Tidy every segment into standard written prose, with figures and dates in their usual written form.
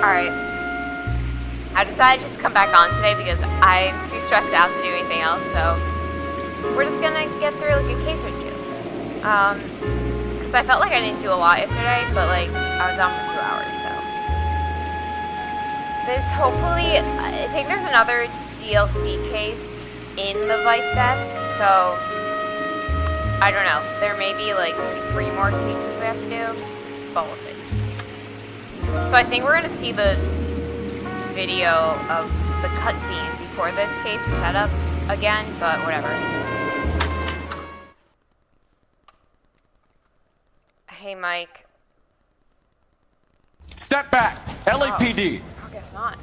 Alright. I decided to just come back on today because I'm too stressed out to do anything else, so we're just gonna get through like a case or two. Because I felt like I didn't do a lot yesterday, but like I was on for 2 hours, so. This hopefully, I think there's another DLC case in the Vice desk, so I don't know. There may be like 3 more cases we have to do, but we'll see. So I think we're gonna see the video of the cutscene before this case is set up again, but whatever. Hey, Mike. Step back! LAPD! Oh, I guess not.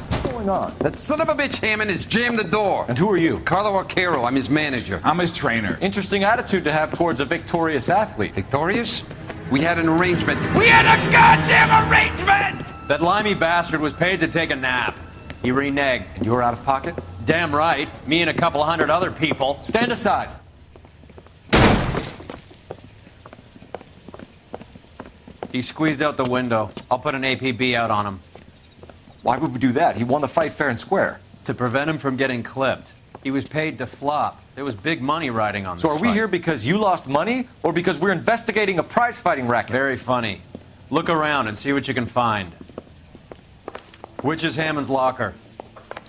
What's going on? That son of a bitch Hammond has jammed the door. And who are you? Carlo Arcaro, I'm his manager. I'm his trainer. Interesting attitude to have towards a victorious athlete. Victorious? We had an arrangement. We had a goddamn arrangement! That limey bastard was paid to take a nap. He reneged. And you were out of pocket? Damn right. Me and a couple hundred other people. Stand aside. He squeezed out the window. I'll put an APB out on him. Why would we do that? He won the fight fair and square. To prevent him from getting clipped. He was paid to flop. There was big money riding on this So are we fight. here because you lost money, or because we're investigating a prize-fighting racket? Very funny. Look around and see what you can find. Which is Hammond's locker?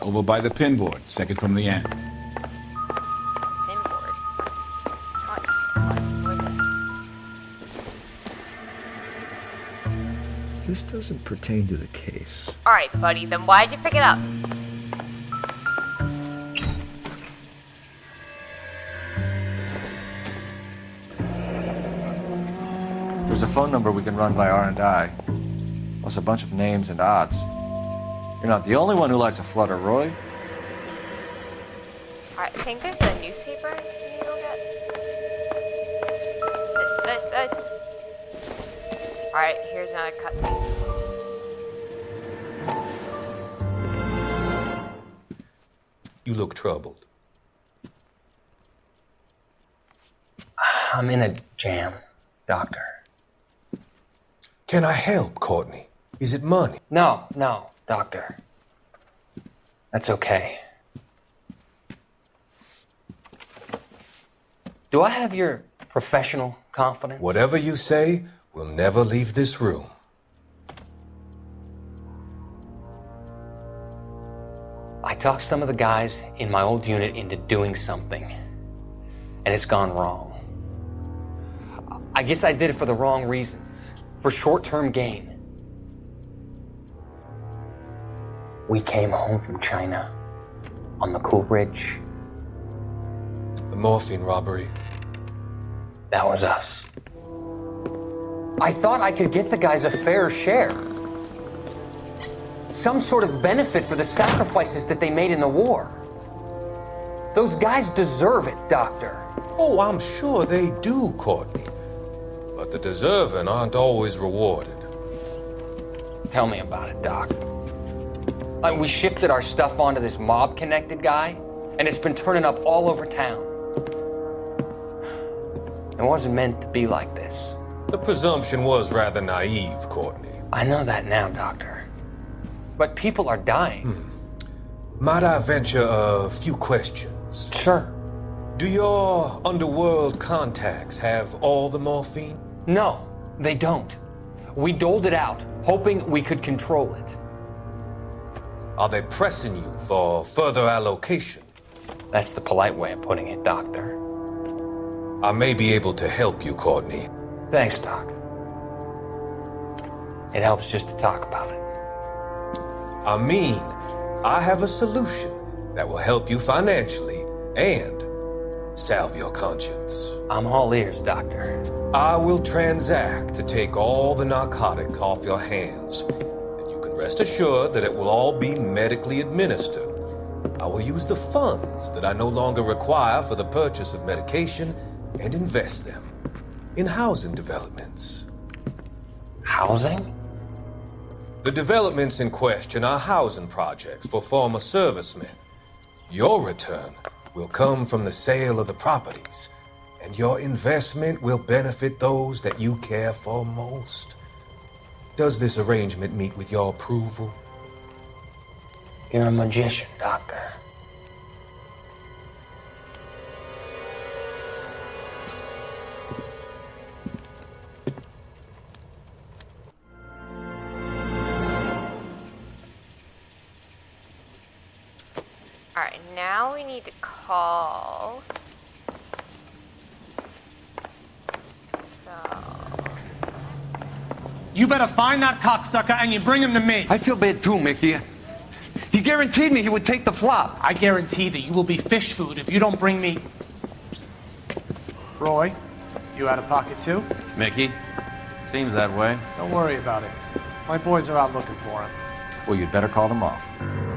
Over by the pinboard, second from the end. Pinboard. What is this? This doesn't pertain to the case. Alright, buddy, then why'd you pick it up? There's a phone number we can run by R&I. Plus a bunch of names and odds. You're not the only one who likes a flutter, Roy. Alright, I think there's a newspaper you need to look at. This. Alright, here's another cutscene. You look troubled. I'm in a jam, Doctor. Can I help, Courtney? Is it money? No, Doctor. That's okay. Do I have your professional confidence? Whatever you say, we'll never leave this room. I talked some of the guys in my old unit into doing something, and it's gone wrong. I guess I did it for the wrong reasons, for short-term gain. We came home from China on the Cool Ridge. The morphine robbery. That was us. I thought I could get the guys a fair share. Some sort of benefit for the sacrifices that they made in the war. Those guys deserve it, Doctor. Oh, I'm sure they do, Courtney. But the deserving aren't always rewarded. Tell me about it, Doc. We shifted our stuff onto this mob-connected guy, and it's been turning up all over town. It wasn't meant to be like this. The presumption was rather naive, Courtney. I know that now, Doctor. But people are dying. Might I venture a few questions? Sure. Do your underworld contacts have all the morphine? No, they don't. We doled it out, hoping we could control it. Are they pressing you for further allocation? That's the polite way of putting it, Doctor. I may be able to help you, Courtney. Thanks, Doc. It helps just to talk about it. I mean, I have a solution that will help you financially and salve your conscience. I'm all ears, Doctor. I will transact to take all the narcotic off your hands. And you can rest assured that it will all be medically administered. I will use the funds that I no longer require for the purchase of medication and invest them in housing developments. Housing? The developments in question are housing projects for former servicemen. Your return will come from the sale of the properties and your investment will benefit those that you care for most. Does this arrangement meet with your approval? You're a magician, Doctor. Alright, now we need to call. You better find that cocksucker and you bring him to me. I feel bad too, Mickey. He guaranteed me he would take the flop. I guarantee that you will be fish food if you don't bring me... Roy, you out of pocket too? Mickey? Seems that way. Don't worry about it. My boys are out looking for him. Well, you'd better call them off.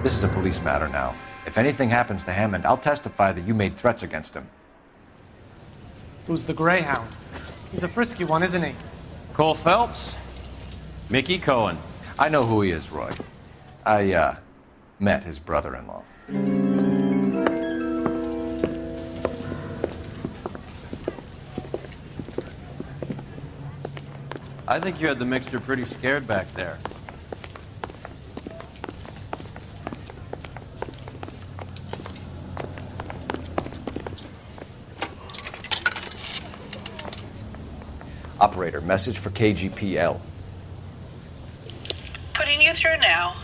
This is a police matter now. If anything happens to Hammond, I'll testify that you made threats against him. Who's the Greyhound? He's a frisky one, isn't he? Cole Phelps? Mickey Cohen. I know who he is, Roy. I, met his brother-in-law. I think you had the mixture pretty scared back there. Operator, message for KGPL. Putting you through now.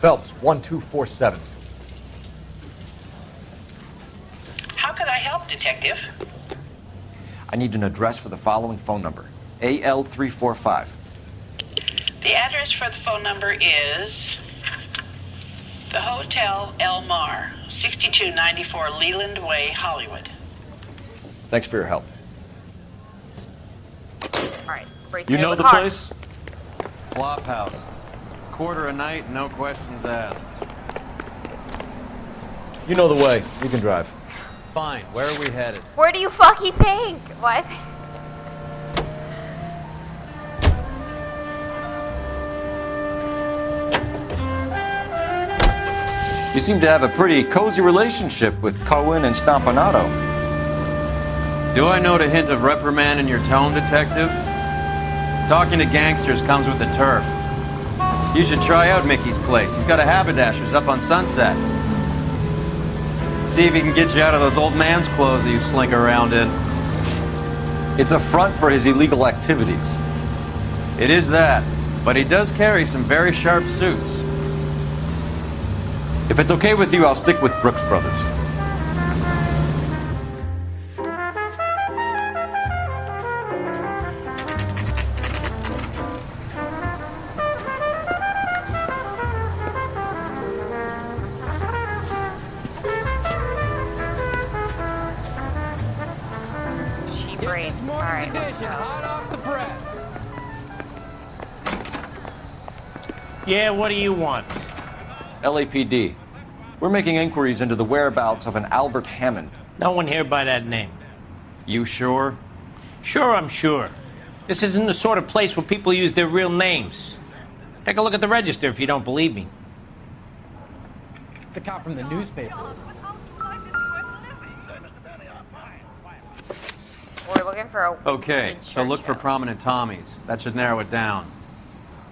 Phelps, 1247. How could I help, Detective? I need an address for the following phone number. AL345. The address for the phone number is the Hotel El Mar, 6294 Leland Way, Hollywood. Thanks for your help. Alright, brace You me know with the car. place? Flop house. Quarter a night, no questions asked. You know the way. You can drive. Fine, where are we headed? Where do you fucking think? What? You seem to have a pretty cozy relationship with Cohen and Stompanato. Do I note a hint of reprimand in your tone, Detective? Talking to gangsters comes with the turf. You should try out Mickey's place. He's got a haberdasher's up on Sunset. See if he can get you out of those old man's clothes that you slink around in. It's a front for his illegal activities. It is that, but he does carry some very sharp suits. If it's okay with you, I'll stick with Brooks Brothers. Cheap rates. Alright, let's go. Yeah, what do you want? LAPD. We're making inquiries into the whereabouts of an Albert Hammond. No one here by that name. You sure? Sure, I'm sure. This isn't the sort of place where people use their real names. Take a look at the register if you don't believe me. The cop from the newspaper. We're looking for a... Okay, so look for prominent Tommies. That should narrow it down.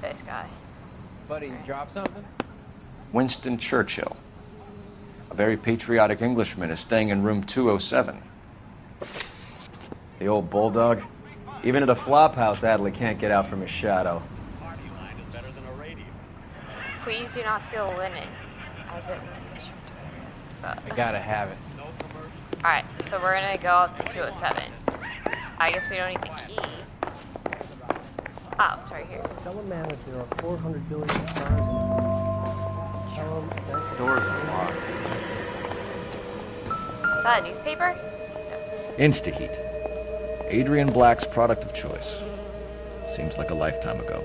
This guy. Buddy, you drop something? Winston Churchill. A very patriotic Englishman is staying in room 207. The old bulldog. Even at a flop house, Adley can't get out from his shadow. Please do not steal linen. As it... I gotta have it. Alright, so we're gonna go up to 207. I guess we don't need the key. Oh, it's right here. Tell a man that there are 400 billion stars in Doors are locked. Is that a newspaper? Instaheat. Adrian Black's product of choice. Seems like a lifetime ago.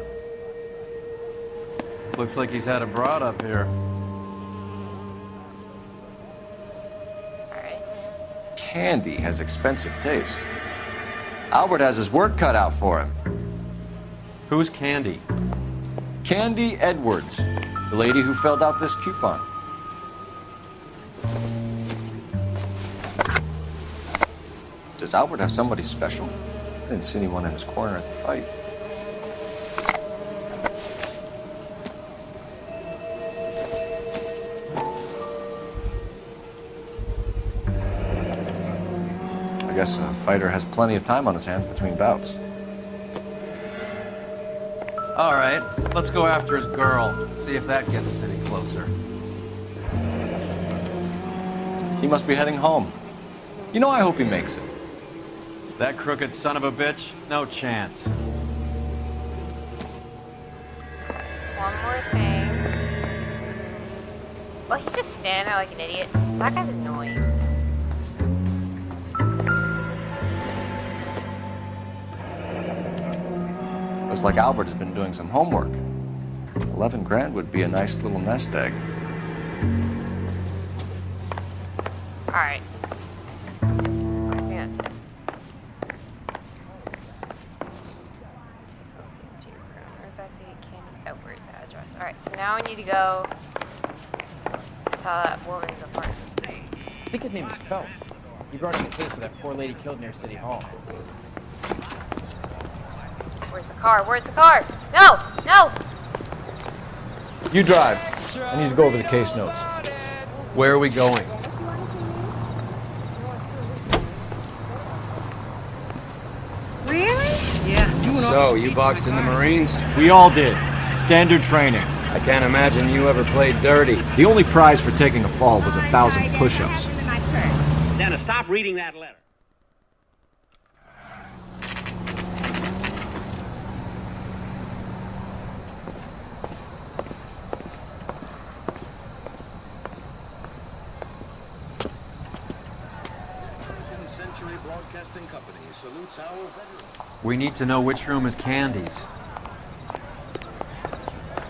Looks like he's had a broad up here. Alright. Candy has expensive taste. Albert has his work cut out for him. Who's Candy? Candy Edwards, the lady who filled out this coupon. Does Albert have somebody special? I didn't see anyone in his corner at the fight. I guess a fighter has plenty of time on his hands between bouts. All right, let's go after his girl. See if that gets us any closer. He must be heading home. You know, I hope he makes it. That crooked son of a bitch? No chance. One more thing. Well, he's just standing there like an idiot. That guy's annoying. Looks like Albert has been doing some homework. 11 grand would be a nice little nest egg. Alright. I think that's it. Investigate Candy Edwards' address. Alright, so now we need to go to that woman's apartment. I think his name is Phelps. He brought up a case of that poor lady killed near City Hall. Where's the car? Where's the car? No! No! You drive. I need to go over the case notes. Where are we going? Really? Yeah. So, you boxed in the Marines? We all did. Standard training. I can't imagine you ever played dirty. The only prize for taking a fall was 1,000 push-ups. Dana, stop reading that letter. We need to know which room is Candy's.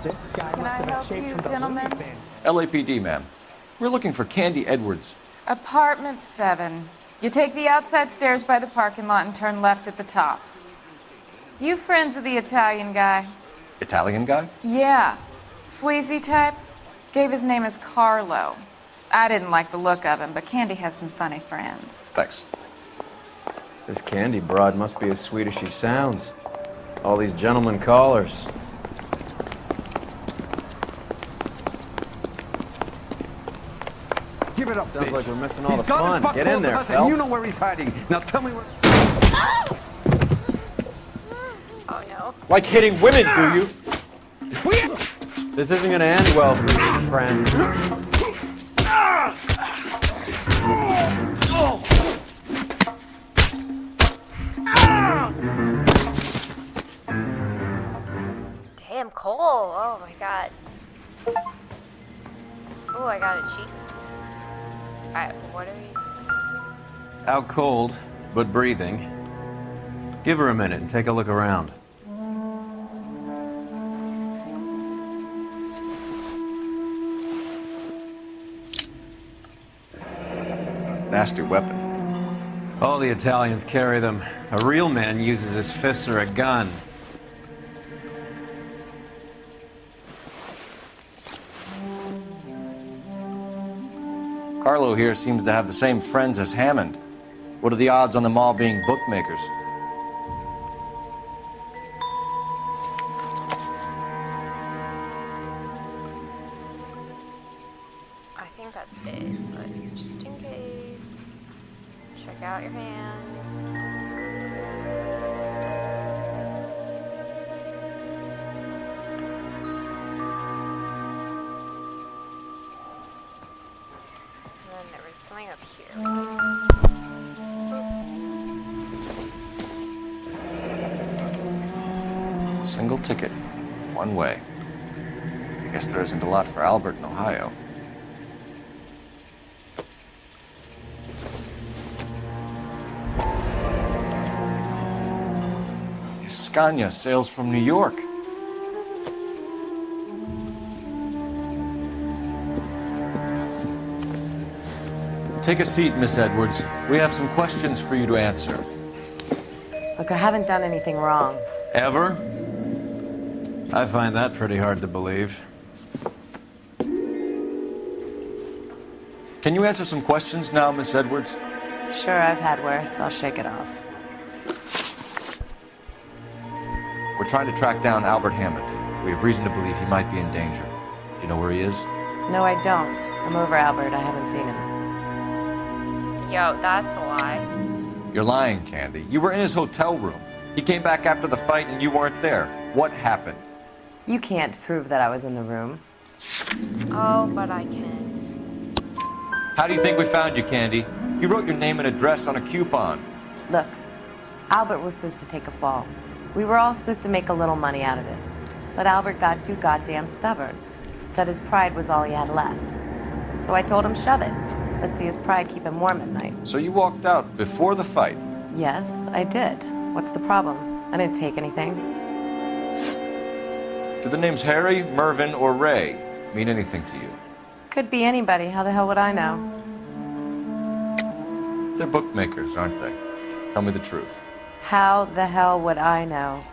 Can I help you, gentlemen? LAPD, ma'am. We're looking for Candy Edwards. Apartment 7. You take the outside stairs by the parking lot and turn left at the top. You friends of the Italian guy? Italian guy? Yeah. Sleazy type? Gave his name as Carlo. I didn't like the look of him, but Candy has some funny friends. Thanks. This Candy broad must be as sweet as she sounds. All these gentlemen callers. Give it up, Sounds bitch. like we're missing all He's the gone fun. and fucked Get in both there, of us, and Phelps. you know where he's hiding. Now tell me where... Oh no. Like hitting women, do you? This isn't gonna end well for you, friend. Damn, Cole. Oh my god. Oh, I got a cheat. Alright, what are we... Out cold, but breathing. Give her a minute and take a look around. Nasty weapon. All the Italians carry them. A real man uses his fists or a gun. Carlo here seems to have the same friends as Hammond. What are the odds on them all being bookmakers? I think that's it, but just in case, check out your hands. And then there was something up here. Single ticket, one way. I guess there isn't a lot for Albert in Ohio. Scania sails from New York. Take a seat, Miss Edwards. We have some questions for you to answer. Look, I haven't done anything wrong. Ever? I find that pretty hard to believe. Can you answer some questions now, Miss Edwards? Sure, I've had worse. I'll shake it off. We're trying to track down Albert Hammond. We have reason to believe he might be in danger. Do you know where he is? No, I don't. I'm over Albert. I haven't seen him. Yo, that's a lie. You're lying, Candy. You were in his hotel room. He came back after the fight and you weren't there. What happened? You can't prove that I was in the room. Oh, but I can. How do you think we found you, Candy? You wrote your name and address on a coupon. Look, Albert was supposed to take a fall. We were all supposed to make a little money out of it. But Albert got too goddamn stubborn. Said his pride was all he had left. So I told him shove it. Let's see his pride keep him warm at night. So you walked out before the fight? Yes, I did. What's the problem? I didn't take anything. Do the names Harry, Mervyn, or Ray mean anything to you? Could be anybody. How the hell would I know? They're bookmakers, aren't they? Tell me the truth. How the hell would I know?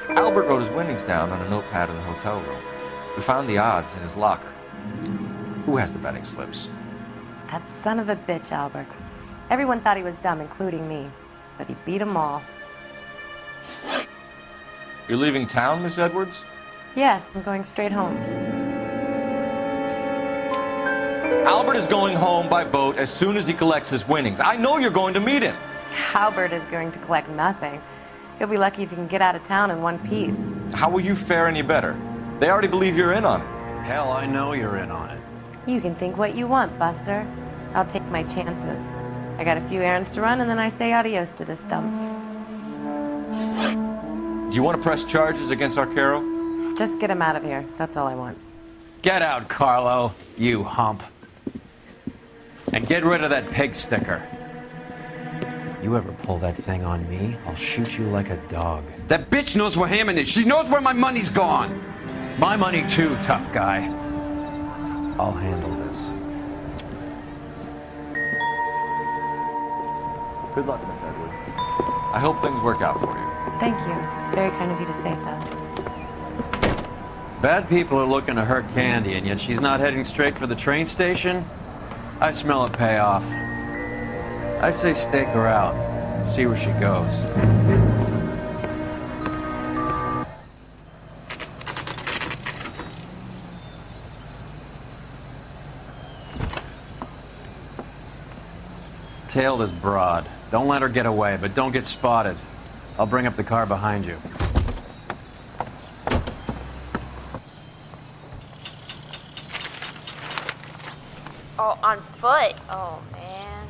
Albert wrote his winnings down on a notepad in the hotel room. We found the odds in his locker. Who has the betting slips? That son of a bitch, Albert. Everyone thought he was dumb, including me. But he beat them all. You're leaving town, Miss Edwards? Yes, I'm going straight home. Albert is going home by boat as soon as he collects his winnings. I know you're going to meet him. Albert is going to collect nothing. He'll be lucky if he can get out of town in one piece. How will you fare any better? They already believe you're in on it. Hell, I know you're in on it. You can think what you want, Buster. I'll take my chances. I got a few errands to run, and then I say adios to this dump. Do you want to press charges against Arcaro? Just get him out of here. That's all I want. Get out, Carlo, you hump. And get rid of that pig sticker. You ever pull that thing on me, I'll shoot you like a dog. That bitch knows where Hammond is. She knows where my money's gone. My money too, tough guy. I'll handle this. Good luck, Miss Edwards. I hope things work out for you. Thank you. It's very kind of you to say so. Bad people are looking to hurt Candy, and yet she's not heading straight for the train station? I smell a payoff. I say stake her out. See where she goes. Tail this broad. Don't let her get away, but don't get spotted. I'll bring up the car behind you. Oh, on foot. Oh, man.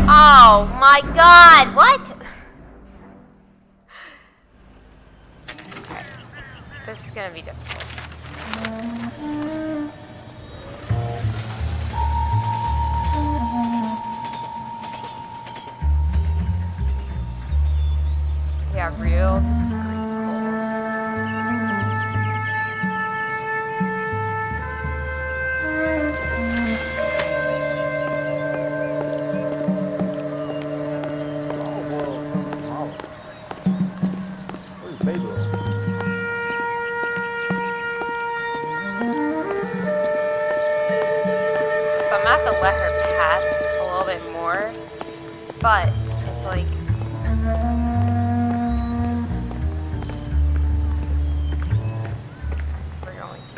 Oh my god, what? This is gonna be difficult. Yeah, real discreet. So I'm gonna have to let her pass a little bit more, but it's like... We're going to...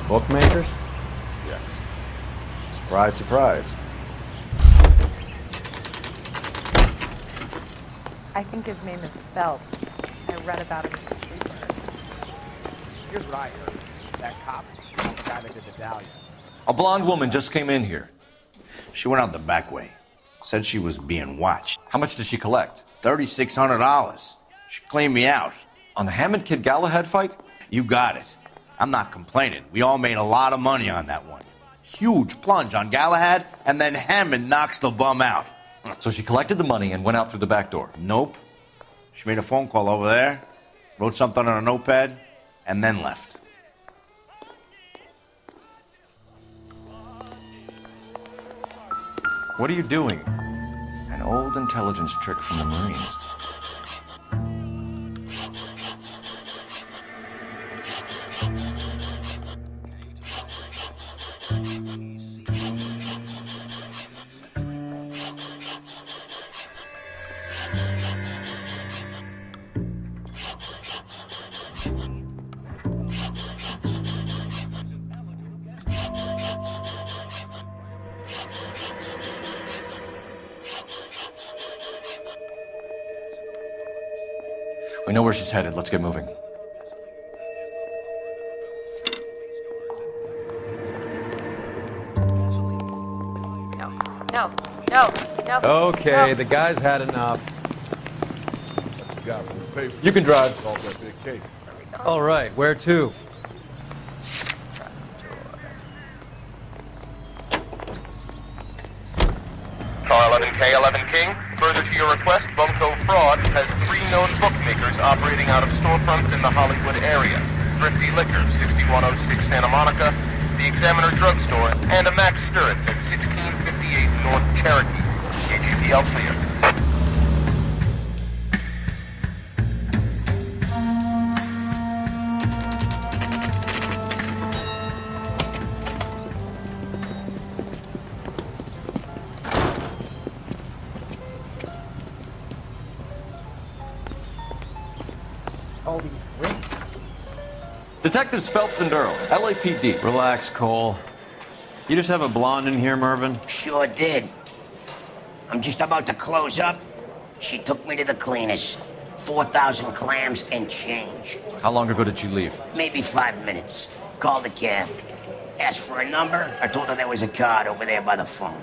Bookmakers? Yes. Surprise, surprise. I think his name is Phelps. I read about him in the paper. Here's what I heard. That cop is not the guy that did the dahlia. A blonde woman just came in here. She went out the back way. Said she was being watched. How much did she collect? $3,600. She cleaned me out. On the Hammond Kid Galahad fight? You got it. I'm not complaining. We all made a lot of money on that one. Huge plunge on Galahad, and then Hammond knocks the bum out. So she collected the money and went out through the back door? Nope. She made a phone call over there, wrote something on a notepad, and then left. What are you doing? An old intelligence trick from the Marines. We know where she's headed. Let's get moving. No. Okay, the guy's had enough. That's the guy from the paper. You can drive. Solved that big case. All right, where to? Car 11K, 11 King. Further to your request, Bunko Fraud has 3 known bookmakers operating out of storefronts in the Hollywood area. Thrifty Liquor, 6106 Santa Monica, the Examiner Drugstore, and a Max Spirits at 1658 North Cherokee. AGPL clear. All these rings. Detectives Phelps and Earl, LAPD. Relax, Cole. You just have a blonde in here, Mervyn? Sure did. I'm just about to close up. She took me to the cleaners. 4,000 clams and change. How long ago did she leave? Maybe 5 minutes. Called a cab. Asked for a number. I told her there was a card over there by the phone.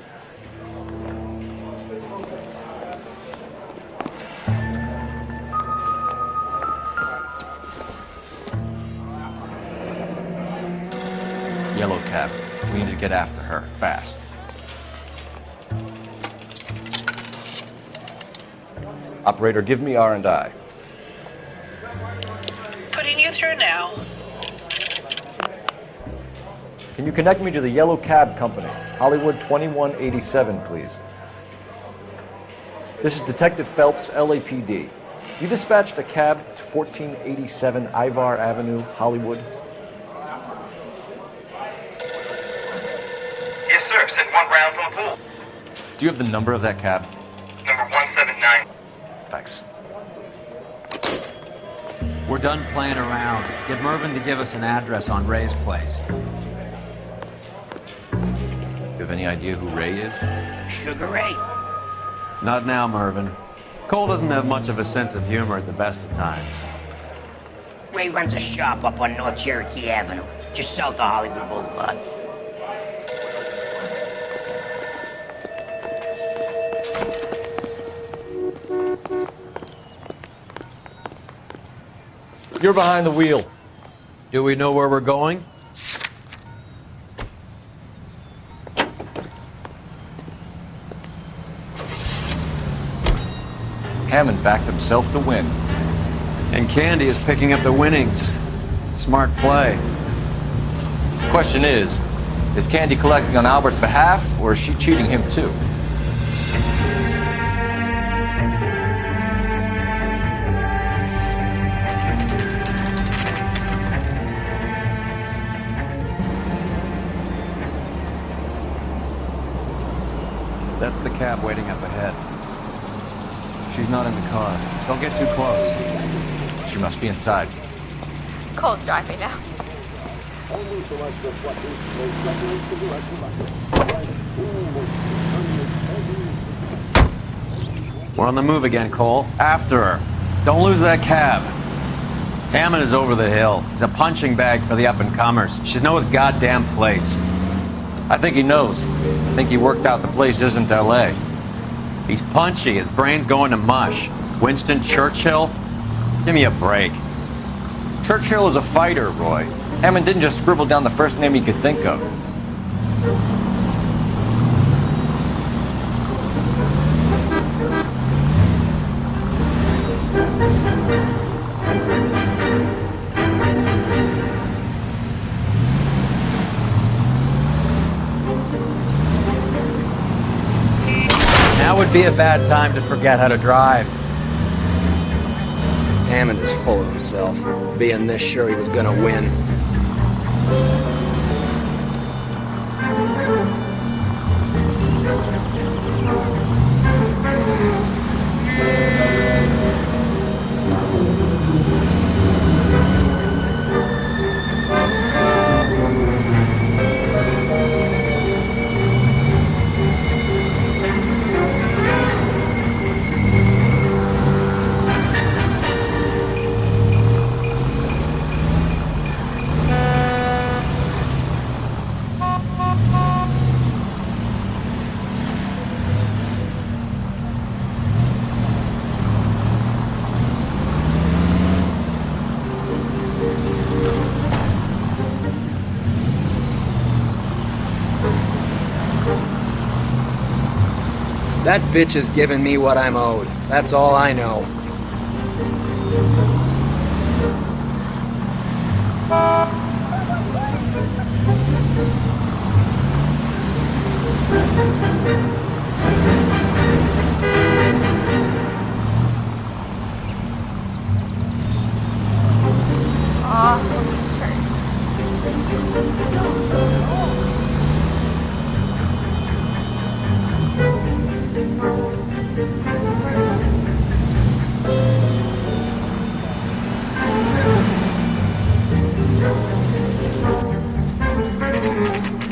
Yellow cab. We need to get after her, fast. Operator, give me R&I. Putting you through now. Can you connect me to the Yellow Cab Company, Hollywood 2187, please? This is Detective Phelps, LAPD. You dispatched a cab to 1487 Ivar Avenue, Hollywood? Yes, sir. Sent 1 round from the pool. Do you have the number of that cab? Number 179. Thanks. We're done playing around. Get Mervyn to give us an address on Ray's place. You have any idea who Ray is? Sugar Ray? Not now, Mervyn. Cole doesn't have much of a sense of humor at the best of times. Ray runs a shop up on North Cherokee Avenue, just south of Hollywood Boulevard. You're behind the wheel. Do we know where we're going? Hammond backed himself to win. And Candy is picking up the winnings. Smart play. Question is Candy collecting on Albert's behalf, or is she cheating him too? That's the cab waiting up ahead. She's not in the car. Don't get too close. She must be inside. Cole's driving now. We're on the move again, Cole. After her. Don't lose that cab. Hammond is over the hill. He's a punching bag for the up-and-comers. She knows his goddamn place. I think he knows. I think he worked out the place isn't L.A. He's punchy. His brain's going to mush. Winston Churchill? Give me a break. Churchill is a fighter, Roy. Hammond didn't just scribble down the first name he could think of. Now would be a bad time to forget how to drive. Hammond is full of himself, being this sure he was gonna win. That bitch is giving me what I'm owed. That's all I know.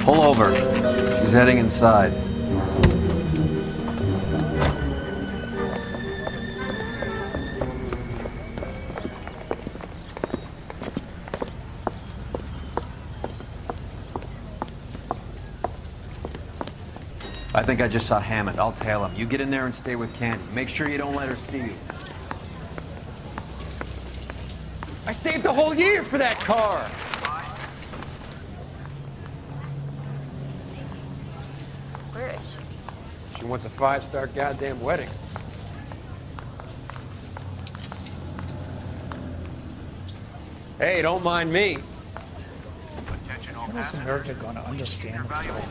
Pull over. She's heading inside. I think I just saw Hammond. I'll tail him. You get in there and stay with Candy. Make sure you don't let her see you. I saved a whole year for that car. Where is she? She wants a 5-star goddamn wedding. Hey, don't mind me. When is America going to understand what's going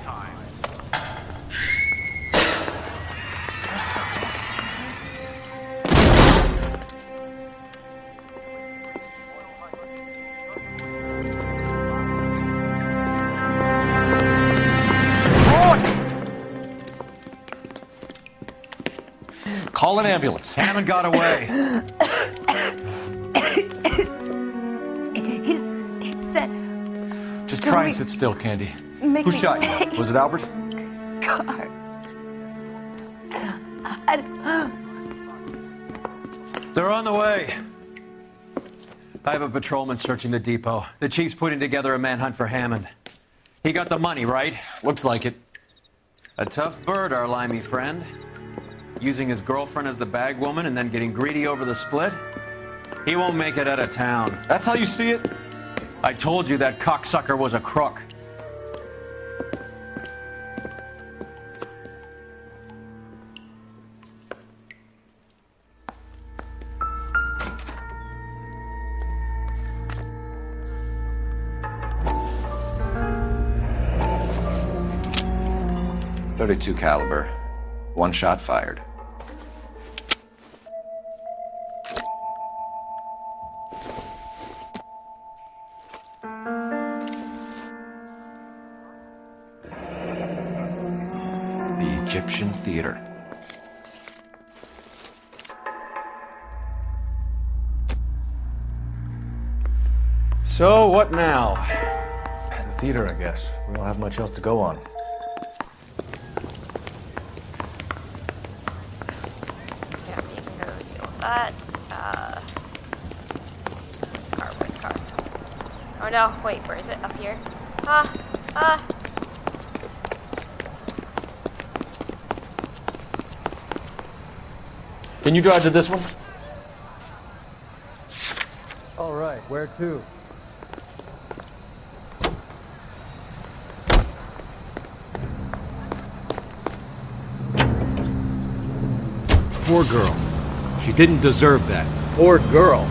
on? Call an ambulance. Hammond got away. He said... Just try and sit still, Candy. Who shot you? Was it Albert? Car. They're on the way. I have a patrolman searching the depot. The chief's putting together a manhunt for Hammond. He got the money, right? Looks like it. A tough bird, our limey friend. Using his girlfriend as the bag woman and then getting greedy over the split. He won't make it out of town. That's how you see it? I told you that cocksucker was a crook. .32 caliber. One shot fired. The Egyptian Theater. So, what now? The theater, I guess. We don't have much else to go on. Yeah, you can go deal with that. Oh no, wait, where is it? Up here? Ah! Can you drive to this one? All right, where to? Poor girl. She didn't deserve that. Poor girl.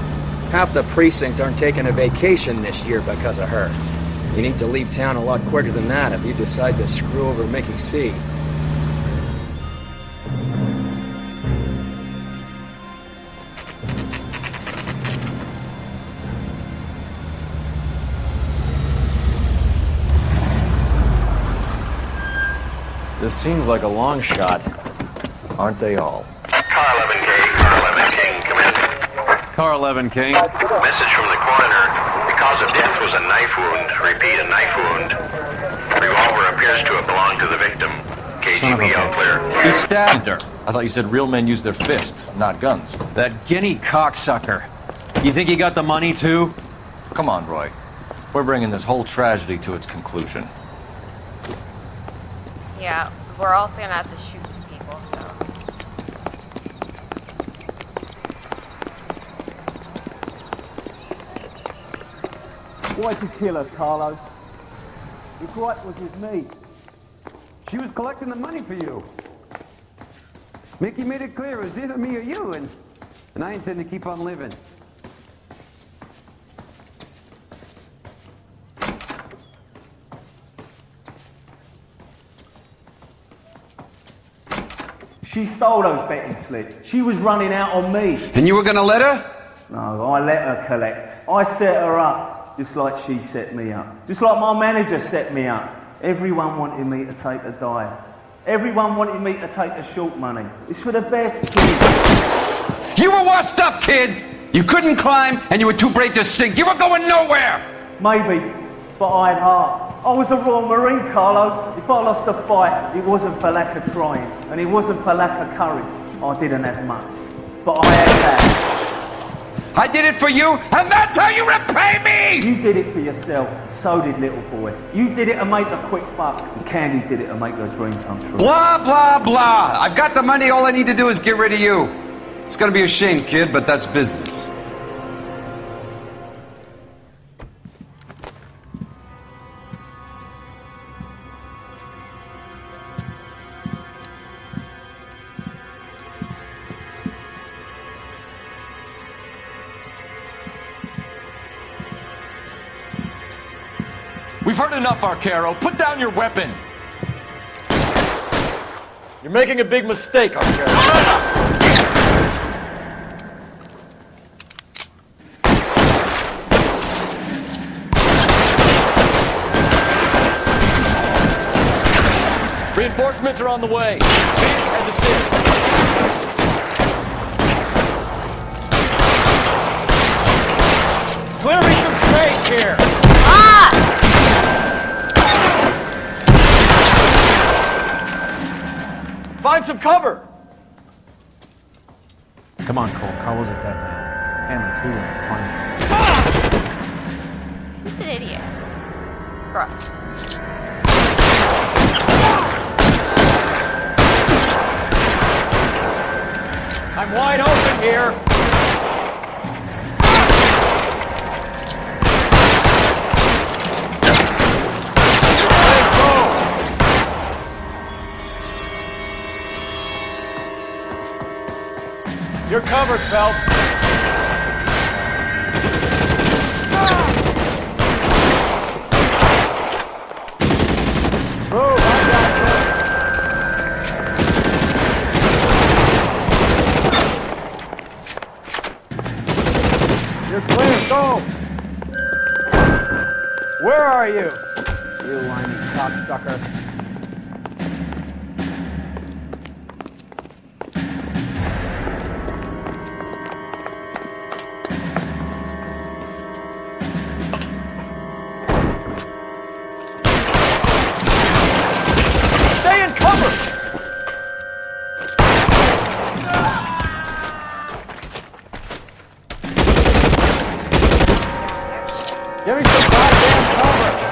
Half the precinct aren't taking a vacation this year because of her. You need to leave town a lot quicker than that if you decide to screw over Mickey C. This seems like a long shot. Aren't they all? Car 11K, Car 11 King, come in. Car 11 King. Message from the coroner. The cause of death was a knife wound. Repeat, a knife wound. Revolver appears to have belonged to the victim. Son of a KGB all clear. bitch. He stabbed her. I thought you said real men use their fists, not guns. That guinea cocksucker. You think he got the money too? Come on, Roy. We're bringing this whole tragedy to its conclusion. Yeah, we're also gonna have to shoot some people, so. Why'd you kill her, Carlo? Your gripe was with me. She was collecting the money for you. Mickey made it clear it was either me or you, and I intend to keep on living. She stole those betting slips. She was running out on me. And you were gonna let her? No, I let her collect. I set her up, just like she set me up. Just like my manager set me up. Everyone wanted me to take a dive. Everyone wanted me to take the short money. It's for the best, kid. You were washed up, kid! You couldn't climb, and you were too brave to sink. You were going nowhere! Maybe, but I had heart. I was a Royal Marine, Carlo. If I lost a fight, it wasn't for lack of trying, and it wasn't for lack of courage. I didn't have much, but I had that. I did it for you, and that's how you repay me! You did it for yourself. So did little boy. You did it to make a quick buck, and Candy did it to make her dream come true. Blah, blah, blah. I've got the money. All I need to do is get rid of you. It's gonna be a shame, kid, but that's business. We've heard enough, Arcaro. Put down your weapon. You're making a big mistake, Arcaro. Reinforcements are on the way. Cease and desist. Clear me some space here. Find some cover! Come on, Cole. Carl was a dead man. Family, too, Who's an idiot? Bro. I'm wide open here. You're covered, Phelps. Move, I got you. You're clear, go! Where are you? You whiny cocksucker. Jerry's so goddamn sober.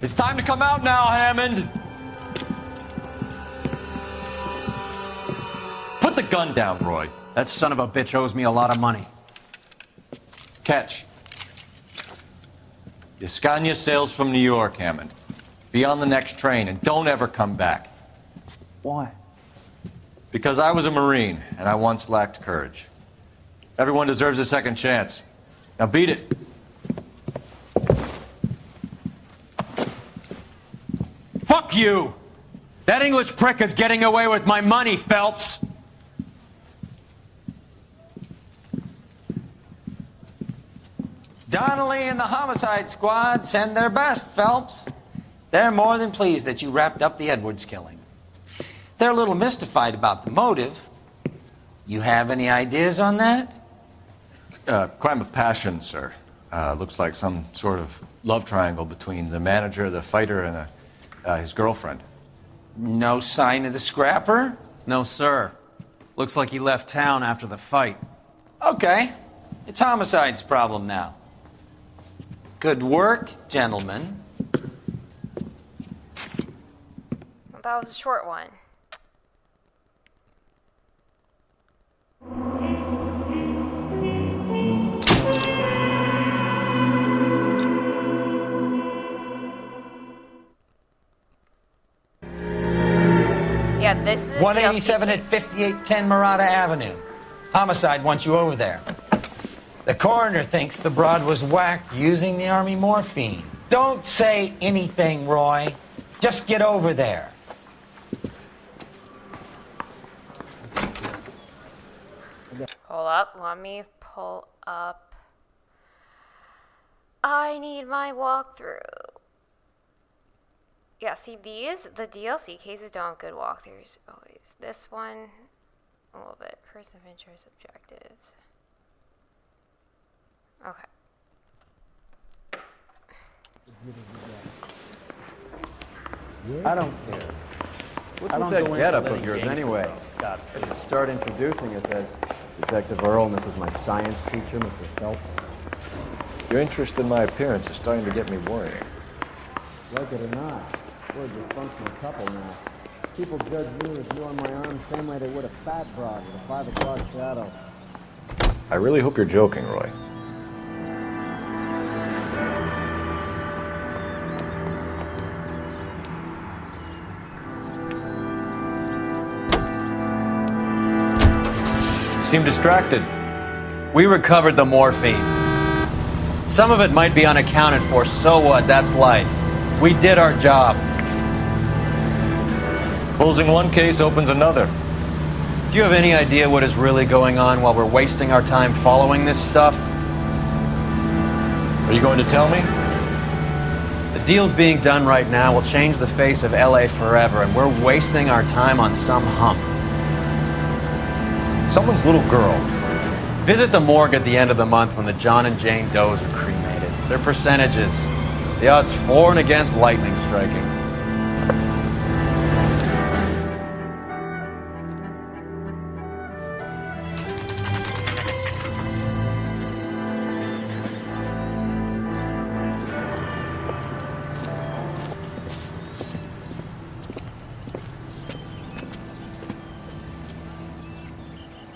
It's time to come out now, Hammond. Put the gun down, Roy. That son of a bitch owes me a lot of money. Catch. Yascania sails from New York, Hammond. Be on the next train and don't ever come back. Why? Because I was a Marine and I once lacked courage. Everyone deserves a second chance. Now beat it. Fuck you! That English prick is getting away with my money, Phelps! Donnelly and the homicide squad send their best, Phelps. They're more than pleased that you wrapped up the Edwards killing. They're a little mystified about the motive. You have any ideas on that? Crime of passion, sir. Looks like some sort of love triangle between the manager, the fighter, and his girlfriend. No sign of the scrapper? No, sir. Looks like he left town after the fight. Okay. It's homicide's problem now. Good work, gentlemen. Well, that was a short one. Yeah, this is 187 at 5810 Murata Avenue. Homicide wants you over there. The coroner thinks the broad was whacked using the Army morphine. Don't say anything, Roy. Just get over there. Hold up, let me pull up. I need my walkthrough. Yeah, see the DLC cases don't have good walkthroughs always. This one, a little bit. Person of interest, objectives. Okay. I don't care. What's with that getup of yours anyway? I should start introducing it as Detective Earl, and this is my science teacher, Mr. Phelps. Your interest in my appearance is starting to get me worrying. Like it or not, we're a dysfunctional couple now. People judge me with you on my arm same way they would a fat broad with a 5 o'clock shadow. I really hope you're joking, Roy. You seem distracted. We recovered the morphine. Some of it might be unaccounted for, so what? That's life. We did our job. Closing one case opens another. Do you have any idea what is really going on while we're wasting our time following this stuff? Are you going to tell me? The deals being done right now will change the face of LA forever, and we're wasting our time on some hump. Someone's little girl. Visit the morgue at the end of the month when the John and Jane Does are cremated. Their percentages. The odds for and against lightning striking.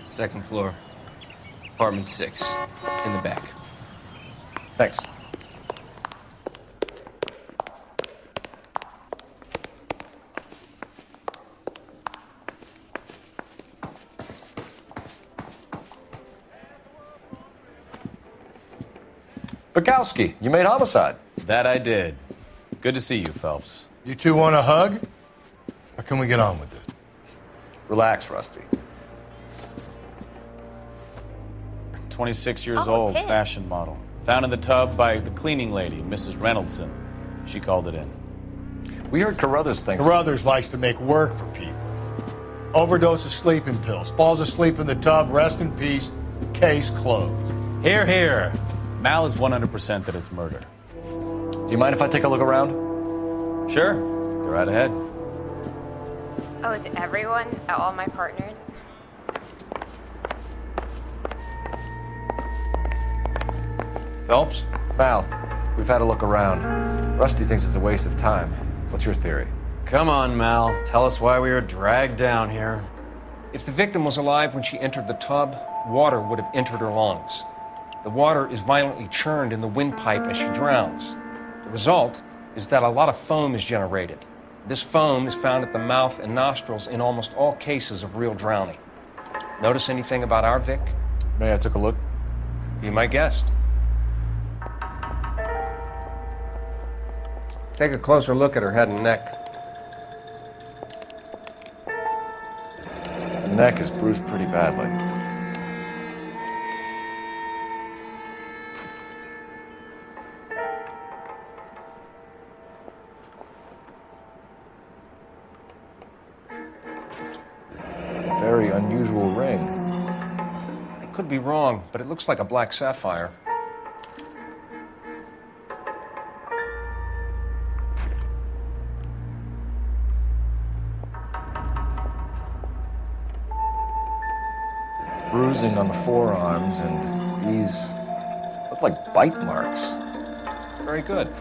Second floor, apartment 6, in the back. Thanks. Bukowski, you made homicide. That I did. Good to see you, Phelps. You two want a hug? Or can we get on with it? Relax, Rusty. 26 years old, fashion model. Found in the tub by the cleaning lady, Mrs. Reynoldson. She called it in. We heard Carruthers thinks... Carruthers likes to make work for people. Overdose of sleeping pills. Falls asleep in the tub. Rest in peace. Case closed. Here, here. Mal is 100% that it's murder. Do you mind if I take a look around? Sure. Go right ahead. Oh, is everyone, all my partners? Phelps? Mal, we've had a look around. Rusty thinks it's a waste of time. What's your theory? Come on, Mal. Tell us why we were dragged down here. If the victim was alive when she entered the tub, water would have entered her lungs. The water is violently churned in the windpipe as she drowns. The result is that a lot of foam is generated. This foam is found at the mouth and nostrils in almost all cases of real drowning. Notice anything about our Vic? May I took a look? Be my guest. Take a closer look at her head and neck. The neck is bruised pretty badly. Very unusual ring. I could be wrong, but it looks like a black sapphire. Bruising on the forearms, and these look like bite marks. Very good.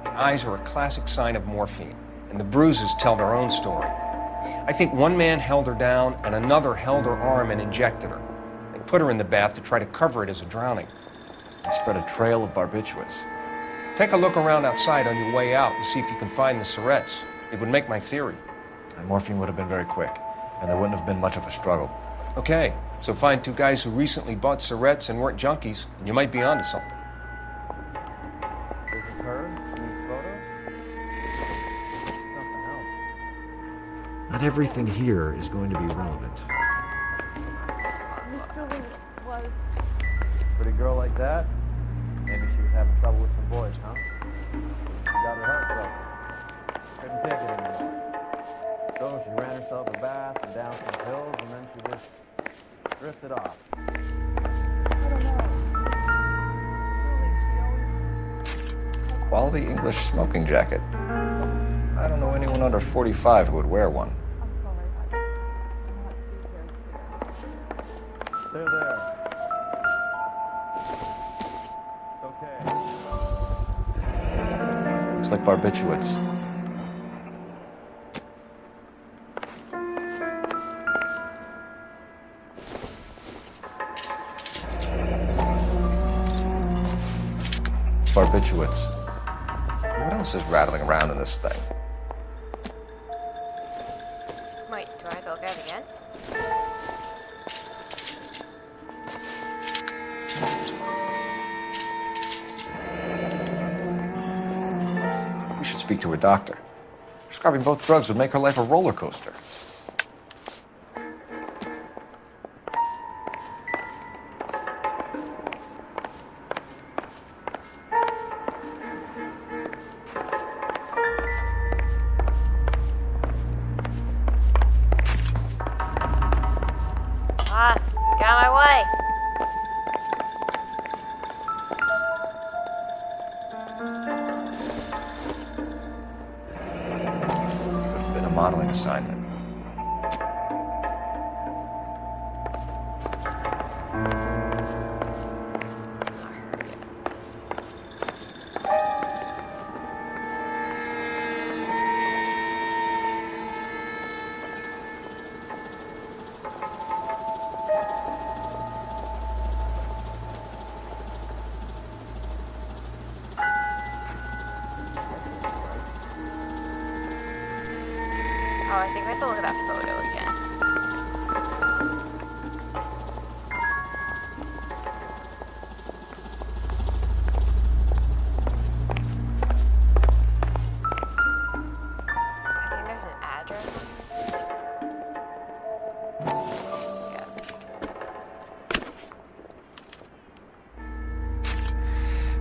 The eyes are a classic sign of morphine, and the bruises tell their own story. I think one man held her down and another held her arm and injected her. They put her in the bath to try to cover it as a drowning. And spread a trail of barbiturates. Take a look around outside on your way out and see if you can find the syrettes. It would make my theory. And morphine would have been very quick, and there wouldn't have been much of a struggle. Okay, so find two guys who recently bought syrettes and weren't junkies, and you might be onto something. This is her in these photos? Something else. Not everything here is going to be relevant. Pretty girl like that? Maybe she was having trouble with some boys, huh? She got her heart broken. Couldn't take it anymore. So she ran herself a bath and down some pills, and then she just drifted off. Quality English smoking jacket. I don't know anyone under 45 who would wear one. They're there. It's okay. Looks like barbiturates. Barbiturates. What else is rattling around in this thing? Wait, do I have to look at it again? We should speak to her doctor. Prescribing both drugs would make her life a roller coaster. Get out of my way. Could have been a modeling assignment. Oh, I think we have to look at that photo again. I think there's an address.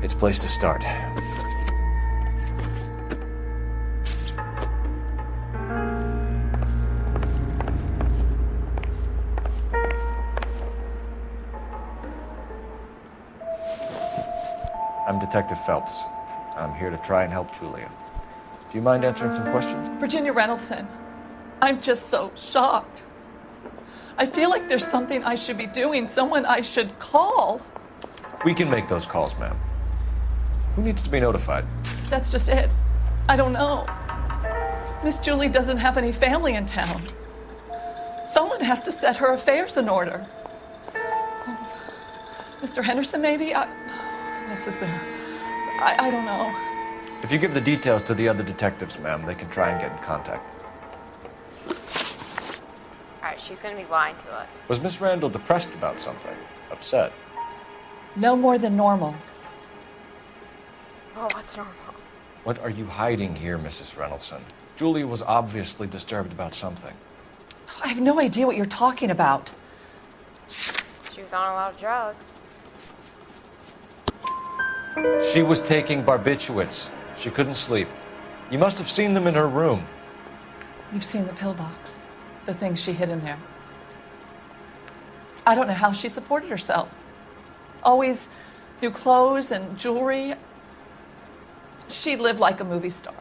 It's a place to start. I'm Detective Phelps. I'm here to try and help Julia. Do you mind answering some questions? Virginia Reynoldson, I'm just so shocked. I feel like there's something I should be doing, someone I should call. We can make those calls, ma'am. Who needs to be notified? That's just it. I don't know. Miss Julie doesn't have any family in town. Someone has to set her affairs in order. Mr. Henderson, maybe? Who else is there? I don't know. If you give the details to the other detectives, ma'am, they can try and get in contact. Alright, she's gonna be lying to us. Was Miss Randall depressed about something? Upset? No more than normal. Oh, what's normal? What are you hiding here, Mrs. Reynoldson? Julia was obviously disturbed about something. I have no idea what you're talking about. She was on a lot of drugs. She was taking barbiturates. She couldn't sleep. You must have seen them in her room. You've seen the pillbox, the things she hid in there. I don't know how she supported herself. Always new clothes and jewelry. She lived like a movie star.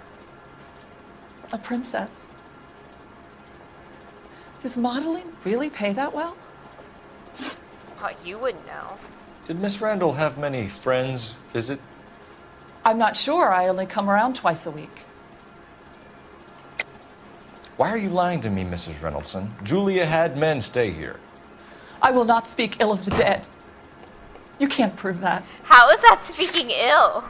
A princess. Does modeling really pay that well? Oh, you wouldn't know. Did Miss Randall have many friends visit? I'm not sure. I only come around twice a week. Why are you lying to me, Mrs. Reynoldson? Julia had men stay here. I will not speak ill of the dead. You can't prove that. How is that speaking ill?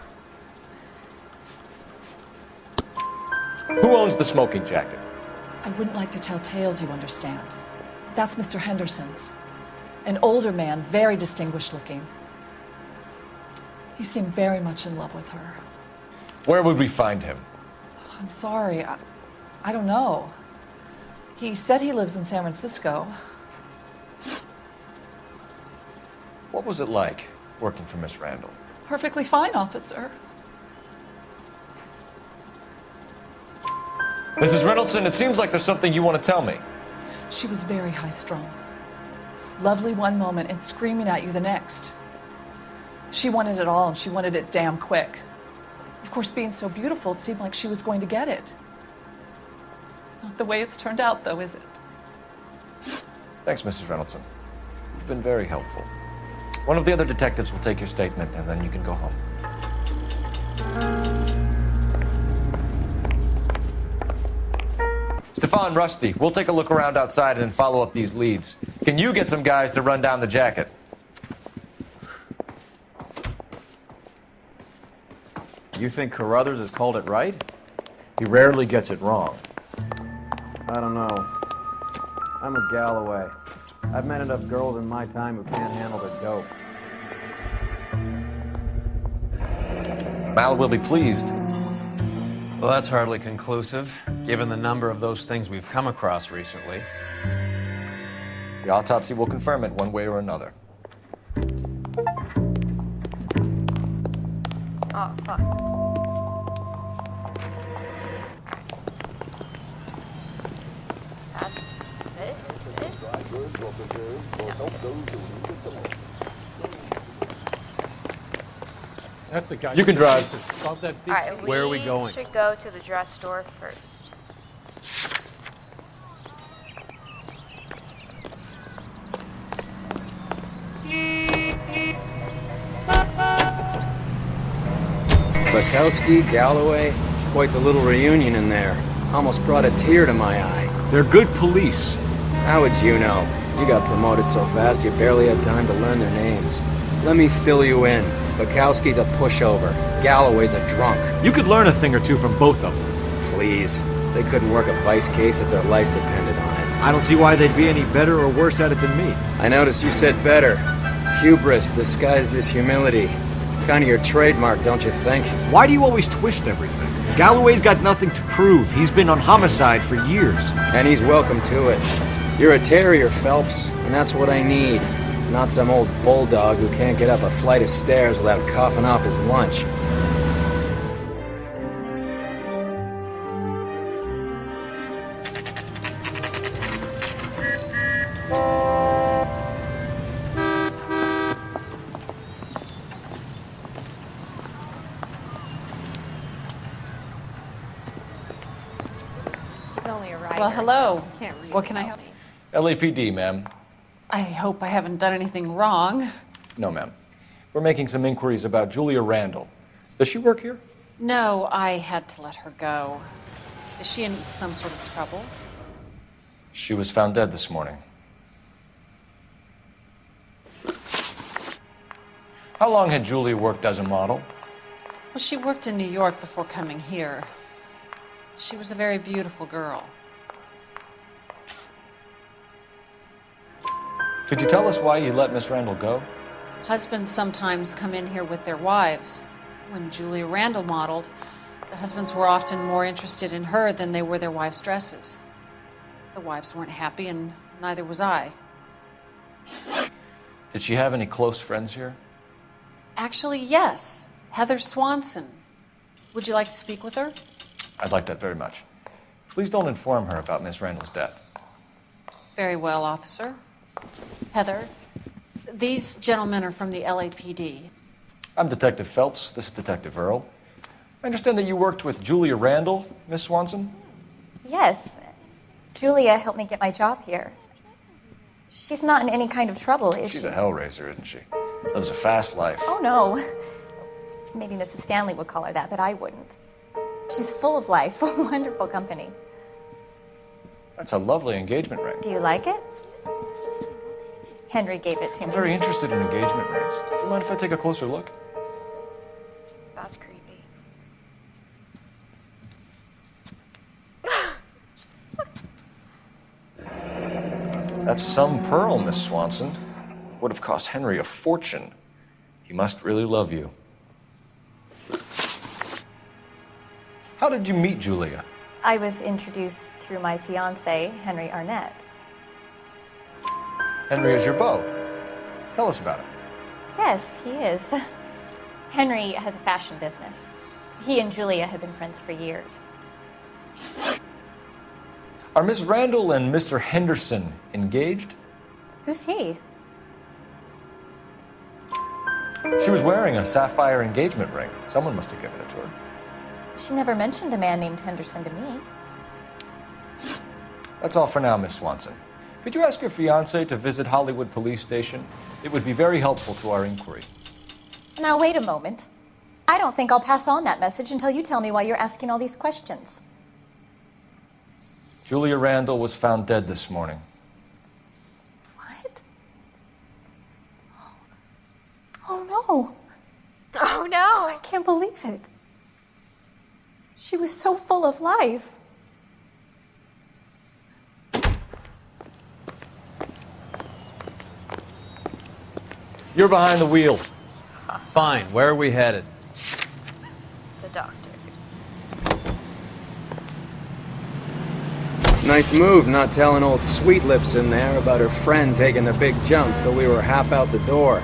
Who owns the smoking jacket? I wouldn't like to tell tales, you understand. That's Mr. Henderson's. An older man, very distinguished looking. He seemed very much in love with her. Where would we find him? I'm sorry. I don't know. He said he lives in San Francisco. What was it like working for Miss Randall? Perfectly fine, officer. Mrs. Reynoldson, it seems like there's something you want to tell me. She was very high-strung. Lovely one moment and screaming at you the next. She wanted it all, and she wanted it damn quick. Of course, being so beautiful, it seemed like she was going to get it. Not the way it's turned out, though, is it? Thanks, Mrs. Reynoldson. You've been very helpful. One of the other detectives will take your statement, and then you can go home. Stefan, Rusty, we'll take a look around outside and then follow up these leads. Can you get some guys to run down the jacket? You think Carruthers has called it right? He rarely gets it wrong. I don't know. I'm a Galloway. I've met enough girls in my time who can't handle the dope. Mal will be pleased. Well, that's hardly conclusive, given the number of those things we've come across recently. The autopsy will confirm it one way or another. Oh, fuck. That's the guy. You can drive. Alright, Where are we going? Should go to the dress store first. Bukowski, Galloway, quite the little reunion in there. Almost brought a tear to my eye. They're good police. How would you know? You got promoted so fast you barely had time to learn their names. Let me fill you in. Bukowski's a pushover. Galloway's a drunk. You could learn a thing or two from both of them. Please. They couldn't work a vice case if their life depended on it. I don't see why they'd be any better or worse at it than me. I noticed you said better. Hubris disguised as humility. Kind of your trademark, don't you think? Why do you always twist everything? Galloway's got nothing to prove. He's been on homicide for years. And he's welcome to it. You're a terrier, Phelps, and that's what I need. Not some old bulldog who can't get up a flight of stairs without coughing off his lunch. Well, hello. What can I help? LAPD, ma'am. I hope I haven't done anything wrong. No, ma'am. We're making some inquiries about Julia Randall. Does she work here? No, I had to let her go. Is she in some sort of trouble? She was found dead this morning. How long had Julia worked as a model? Well, she worked in New York before coming here. She was a very beautiful girl. Could you tell us why you let Miss Randall go? Husbands sometimes come in here with their wives. When Julia Randall modeled, the husbands were often more interested in her than they were their wives' dresses. The wives weren't happy, and neither was I. Did she have any close friends here? Actually, yes. Heather Swanson. Would you like to speak with her? I'd like that very much. Please don't inform her about Miss Randall's death. Very well, officer. Heather, these gentlemen are from the LAPD. I'm Detective Phelps. This is Detective Earl. I understand that you worked with Julia Randall, Miss Swanson? Yes. Julia helped me get my job here. She's not in any kind of trouble, is she? She's a hellraiser, isn't she? Lives a fast life. Oh, no. Maybe Mrs. Stanley would call her that, but I wouldn't. She's full of life, wonderful company. That's a lovely engagement ring. Do you like it? Henry gave it to I'm me. very interested in engagement rings. Do you mind if I take a closer look? That's creepy. That's some pearl, Miss Swanson. Would have cost Henry a fortune. He must really love you. How did you meet Julia? I was introduced through my fiancé, Henry Arnett. Henry is your beau. Tell us about it. Yes, he is. Henry has a fashion business. He and Julia have been friends for years. Are Miss Randall and Mr. Henderson engaged? Who's he? She was wearing a sapphire engagement ring. Someone must have given it to her. She never mentioned a man named Henderson to me. That's all for now, Miss Swanson. Could you ask your fiancé to visit Hollywood Police Station? It would be very helpful to our inquiry. Now, wait a moment. I don't think I'll pass on that message until you tell me why you're asking all these questions. Julia Randall was found dead this morning. What? Oh, no. Oh, no. I can't believe it. She was so full of life. You're behind the wheel. Fine. Where are we headed? The doctors. Nice move not telling old Sweet Lips in there about her friend taking the big jump till we were half out the door.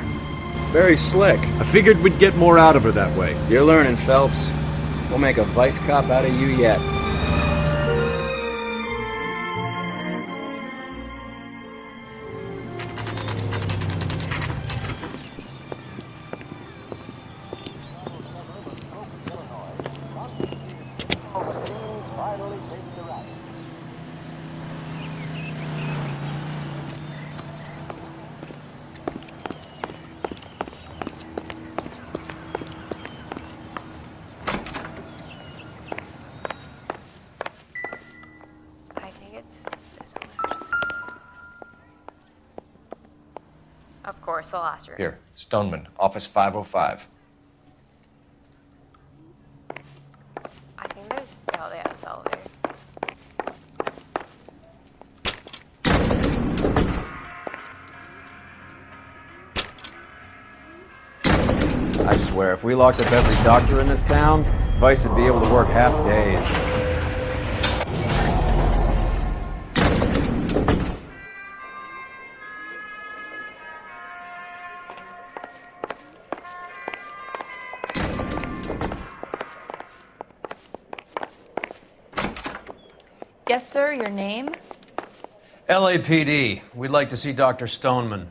Very slick. I figured we'd get more out of her that way. You're learning, Phelps. We'll make a vice cop out of you yet. I think it's this one. Of course, the last room. Here, Stoneman, office 505. I think there's. Oh, they have this elevator. I swear, if we locked up every doctor in this town, Vice would be able to work half days. Yes, sir, your name? LAPD. We'd like to see Dr. Stoneman.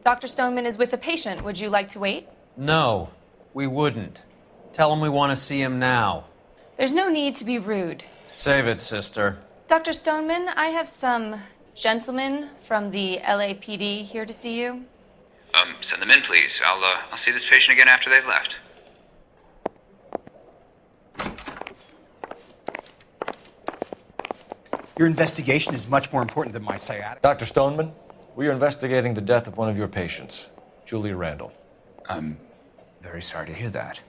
Dr. Stoneman is with a patient. Would you like to wait? No, we wouldn't. Tell him we want to see him now. There's no need to be rude. Save it, sister. Dr. Stoneman, I have some gentlemen from the LAPD here to see you. Send them in, please. I'll see this patient again after they've left. Your investigation is much more important than my sciatica. Dr. Stoneman, we are investigating the death of one of your patients, Julia Randall. I'm very sorry to hear that.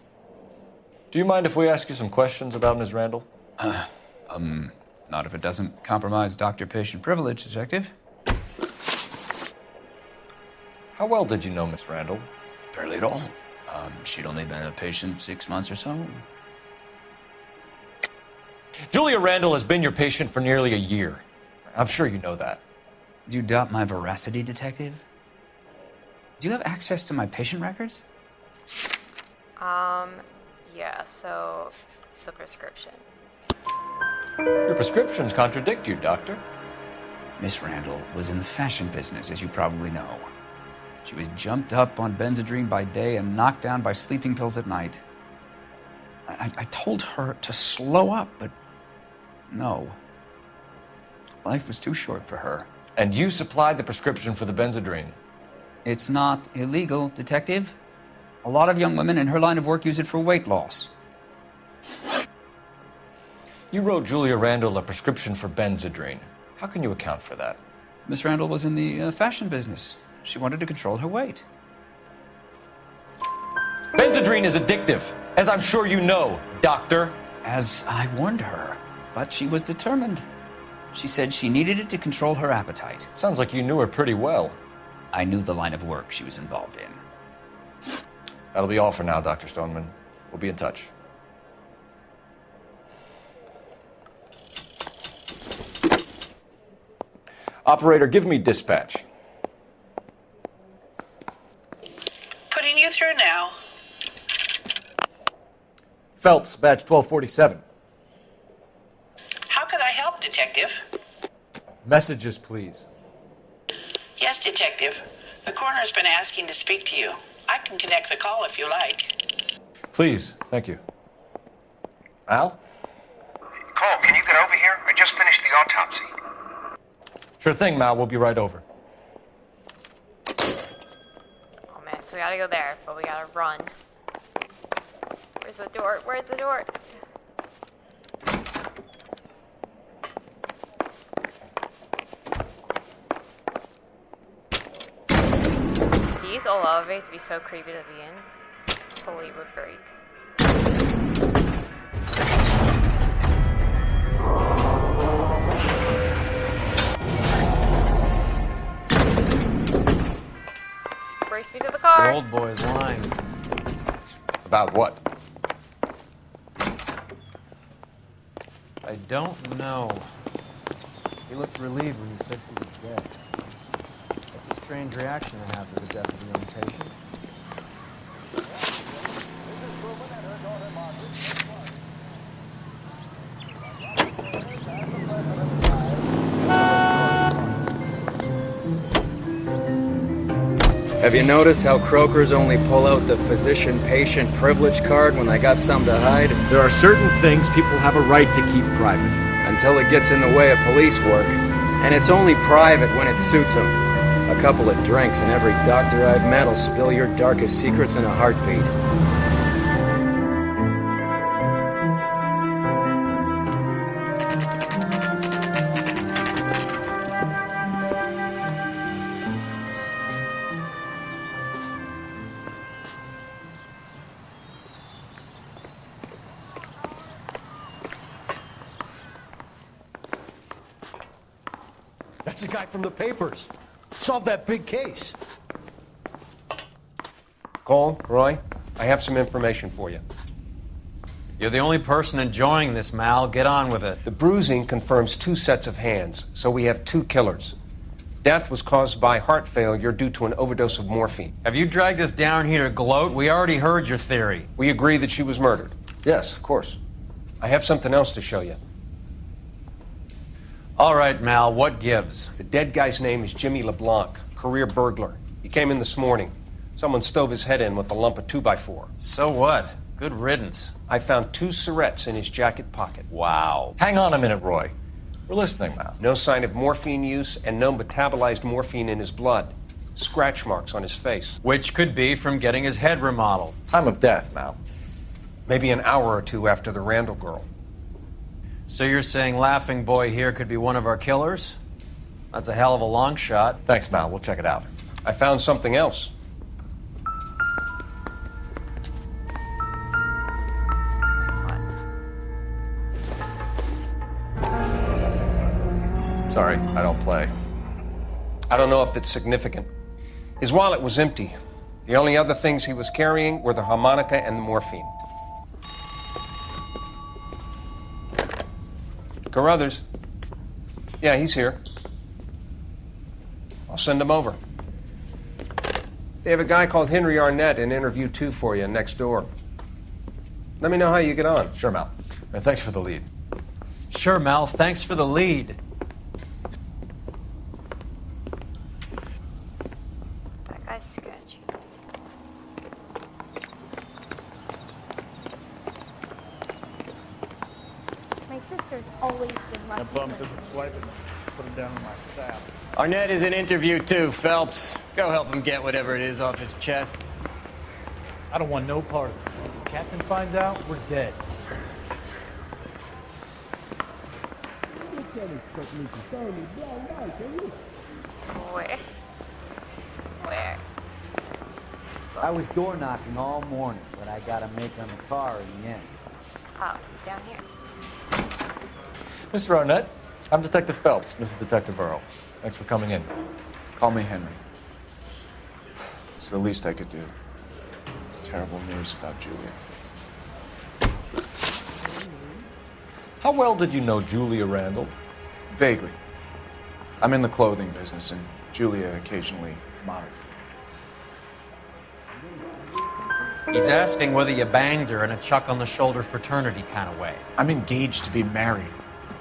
Do you mind if we ask you some questions about Ms. Randall? Not if it doesn't compromise doctor-patient privilege, Detective. How well did you know Miss Randall? Barely at all. She'd only been a patient 6 months or so. Julia Randall has been your patient for nearly a year. I'm sure you know that. Do you doubt my veracity, Detective? Do you have access to my patient records? Yeah, so the prescription. Your prescriptions contradict you, Doctor. Miss Randall was in the fashion business, as you probably know. She was jumped up on Benzedrine by day and knocked down by sleeping pills at night. I told her to slow up, but no. Life was too short for her. And you supplied the prescription for the Benzedrine? It's not illegal, Detective. A lot of young women in her line of work use it for weight loss. You wrote Julia Randall a prescription for Benzedrine. How can you account for that? Miss Randall was in the fashion business. She wanted to control her weight. Benzedrine is addictive, as I'm sure you know, Doctor. As I warned her, but she was determined. She said she needed it to control her appetite. Sounds like you knew her pretty well. I knew the line of work she was involved in. That'll be all for now, Dr. Stoneman. We'll be in touch. Operator, give me dispatch. Putting you through now. Phelps, badge 1247. How could I help, Detective? Messages, please. Yes, Detective. The coroner's been asking to speak to you. I can connect the call if you like. Please, thank you. Al? Cole, can you get over here? I just finished the autopsy. Sure thing, Mal. We'll be right over. Oh man, so we gotta go there, but we gotta run. Where's the door? Where's the door? These old elevators would be so creepy to be in. Totally would break. Race me to the car. The old boy's lying. About what? I don't know. He looked relieved when you said she was dead. That's a strange reaction to have to the death of a young patient. Have you noticed how croakers only pull out the physician-patient privilege card when they got something to hide? There are certain things people have a right to keep private. Until it gets in the way of police work. And it's only private when it suits them. A couple of drinks and every doctor I've met will spill your darkest secrets in a heartbeat. That's the guy from the papers. Solved that big case. Cole, Roy, I have some information for you. You're the only person enjoying this, Mal. Get on with it. The bruising confirms 2 sets of hands, so we have 2 killers. Death was caused by heart failure due to an overdose of morphine. Have you dragged us down here to gloat? We already heard your theory. We agree that she was murdered. Yes, of course. I have something else to show you. All right, Mal, what gives? The dead guy's name is Jimmy LeBlanc, career burglar. He came in this morning. Someone stove his head in with a lump of 2x4. So what? Good riddance. I found 2 syrettes in his jacket pocket. Wow. Hang on a minute, Roy. We're listening, Mal. No sign of morphine use and no metabolized morphine in his blood. Scratch marks on his face. Which could be from getting his head remodeled. Time of death, Mal. Maybe an hour or two after the Randall girl. So you're saying Laughing Boy here could be one of our killers? That's a hell of a long shot. Thanks, Mal. We'll check it out. I found something else. Sorry, I don't play. I don't know if it's significant. His wallet was empty. The only other things he was carrying were the harmonica and the morphine. Carruthers. Yeah, he's here. I'll send him over. They have a guy called Henry Arnett in interview 2 for you next door. Let me know how you get on. Sure, Mal. And thanks for the lead. Sure, Mal. Thanks for the lead. That guy's sketchy. My sister's always been lucky. That bum took a swipe and put him down on my staff. Arnett is in interview 2, Phelps. Go help him get whatever it is off his chest. I don't want no part of it. If the captain finds out, we're dead. Where? I was door knocking all morning, but I got a make on the car in the end. Oh, down here. Mr. Arnett, I'm Detective Phelps. This is Detective Earl. Thanks for coming in. Call me Henry. It's the least I could do. Terrible news about Julia. How well did you know Julia Randall? Vaguely. I'm in the clothing business, and Julia occasionally models. He's asking whether you banged her in a chuck-on-the-shoulder fraternity kind of way. I'm engaged to be married.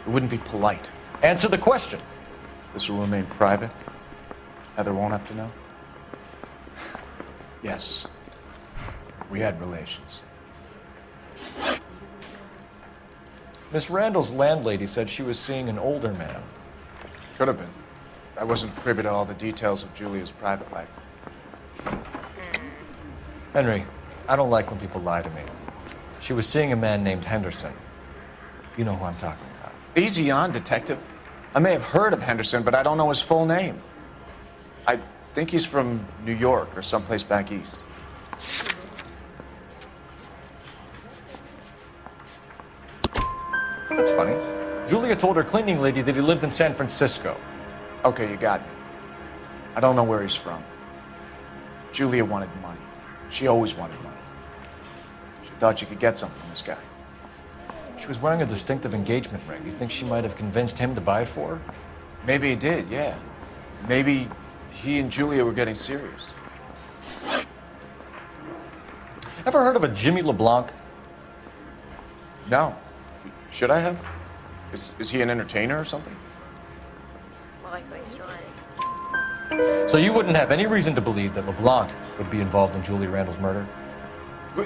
It wouldn't be polite. Answer the question. This will remain private. Heather won't have to know. Yes. We had relations. Miss Randall's landlady said she was seeing an older man. Could have been. I wasn't privy to all the details of Julia's private life. Henry, I don't like when people lie to me. She was seeing a man named Henderson. You know who I'm talking about. Easy on, Detective. I may have heard of Henderson, but I don't know his full name. I think he's from New York or someplace back east. That's funny. Julia told her cleaning lady that he lived in San Francisco. Okay, you got me. I don't know where he's from. Julia wanted money. She always wanted money. She thought she could get something from this guy. She was wearing a distinctive engagement ring. You think she might have convinced him to buy it for her? Maybe he did, yeah. Maybe he and Julia were getting serious. Ever heard of a Jimmy LeBlanc? No. Should I have? Is he an entertainer or something? Likely story. So you wouldn't have any reason to believe that LeBlanc would be involved in Julia Randall's murder?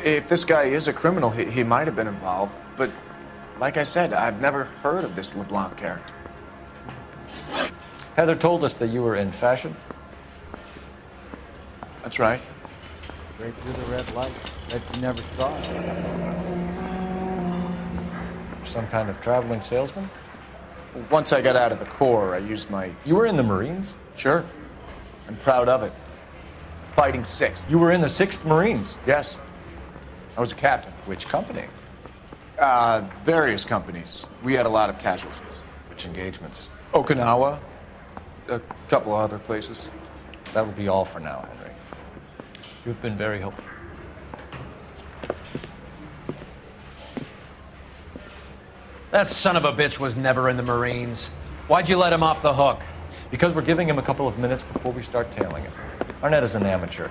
If this guy is a criminal, he might have been involved. But like I said, I've never heard of this LeBlanc character. Heather told us that you were in fashion. That's right. Straight through the red light. Bet you never saw it. Some kind of traveling salesman? Once I got out of the Corps, I used my... You were in the Marines? Sure. I'm proud of it. Fighting 6th. You were in the 6th Marines? Yes. I was a captain. Which company? Various companies. We had a lot of casualties. Which engagements? Okinawa. A couple of other places. That will be all for now, Henry. You've been very helpful. That son of a bitch was never in the Marines. Why'd you let him off the hook? Because we're giving him a couple of minutes before we start tailing him. Arnett is an amateur.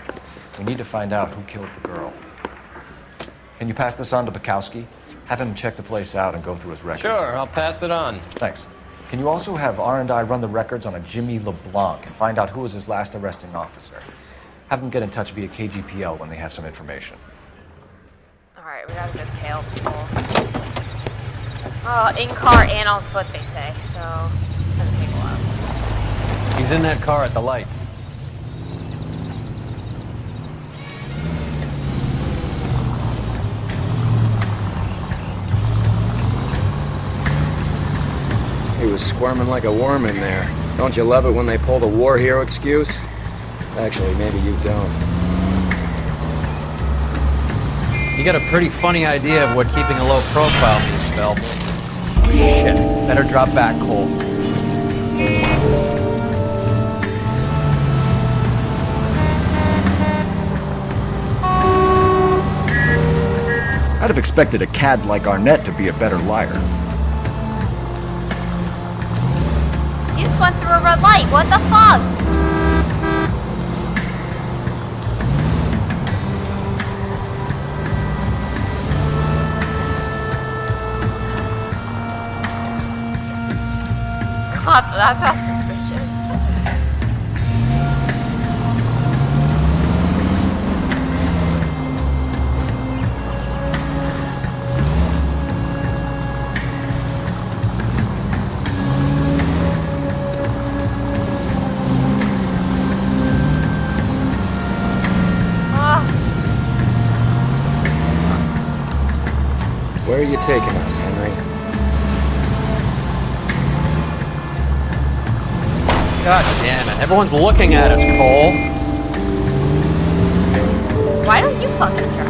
We need to find out who killed the girl. Can you pass this on to Bukowski? Have him check the place out and go through his records. Sure, I'll pass it on. Thanks. Can you also have R&I run the records on a Jimmy LeBlanc and find out who was his last arresting officer? Have them get in touch via KGPL when they have some information. Alright, we gotta go tail people. In car and on foot, they say, so it's gonna take a while. He's in that car at the lights. He was squirming like a worm in there. Don't you love it when they pull the war hero excuse? Actually, maybe you don't. You got a pretty funny idea of what keeping a low profile means, Phelps. Shit. Better drop back, Cole. I'd have expected a cad like Arnett to be a better liar. You just went through a red light. What the fuck? God, that's how suspicious. Where are you taking us, Henry? God damn it. Everyone's looking at us, Cole. Why don't you fucking drive?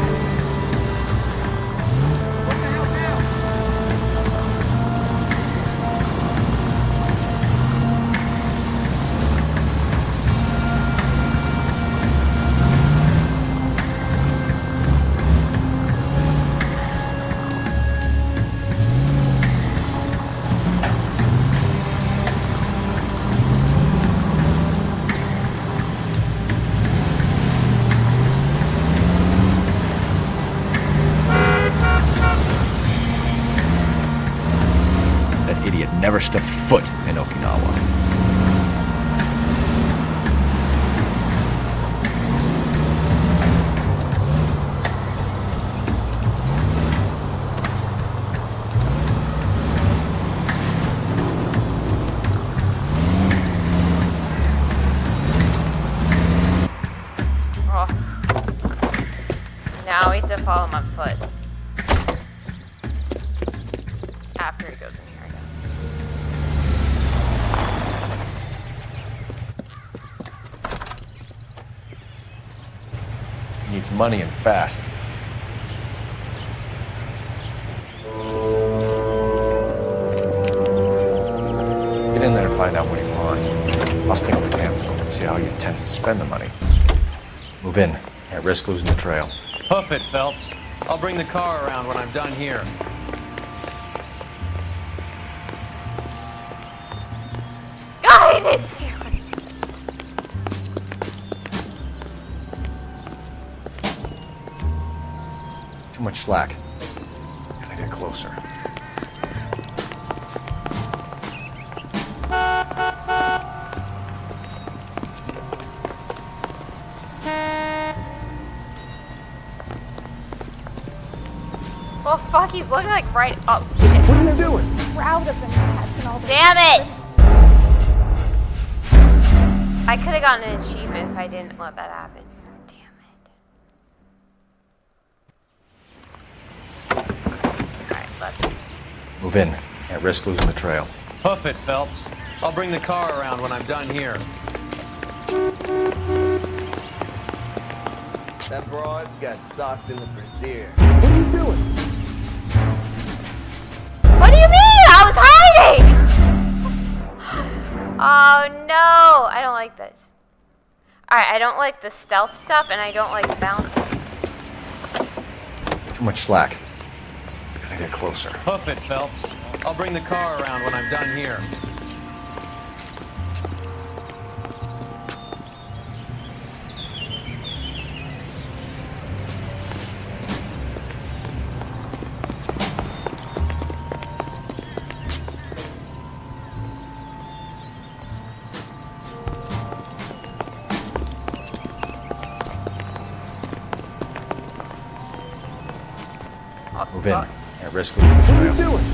Never stepped foot in Okinawa. Oh. Now we have to follow him on foot. After he goes in here, I guess. He needs money and fast. Get in there and find out what you want. I'll stick with him and see how you intend to spend the money. Move in. Can't risk losing the trail. Hoof it, Phelps. I'll bring the car around when I'm done here. Guys, it's... Too much slack. Gotta get closer. Well, fuck, he's looking like right... Oh, shit. What are you doing? Proud of them catching all the... Damn it! I could have gotten an achievement if I didn't let that happen. Let's... Move in. Can't risk losing the trail. Hoof it, Phelps. I'll bring the car around when I'm done here. That broad's got socks in the brassiere. What are you doing? What do you mean? I was hiding! Oh no! I don't like this. Alright, I don't like the stealth stuff and I don't like the bouncing. Too much slack. Gotta get closer. Hoof it, Phelps. I'll bring the car around when I'm done here. Move in. Can't risk losing the trail. What are you doing?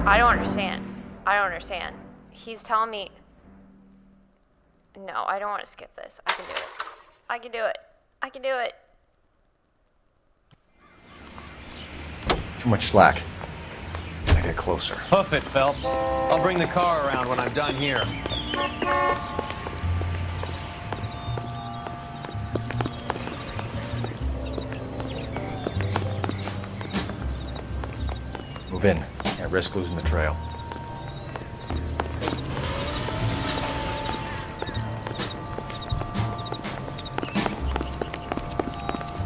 I don't understand. I don't understand. He's telling me... No, I don't want to skip this. I can do it. I can do it. I can do it. Too much slack. Gotta get closer. Hoof it, Phelps. I'll bring the car around when I'm done here. Move in. Can't risk losing the trail.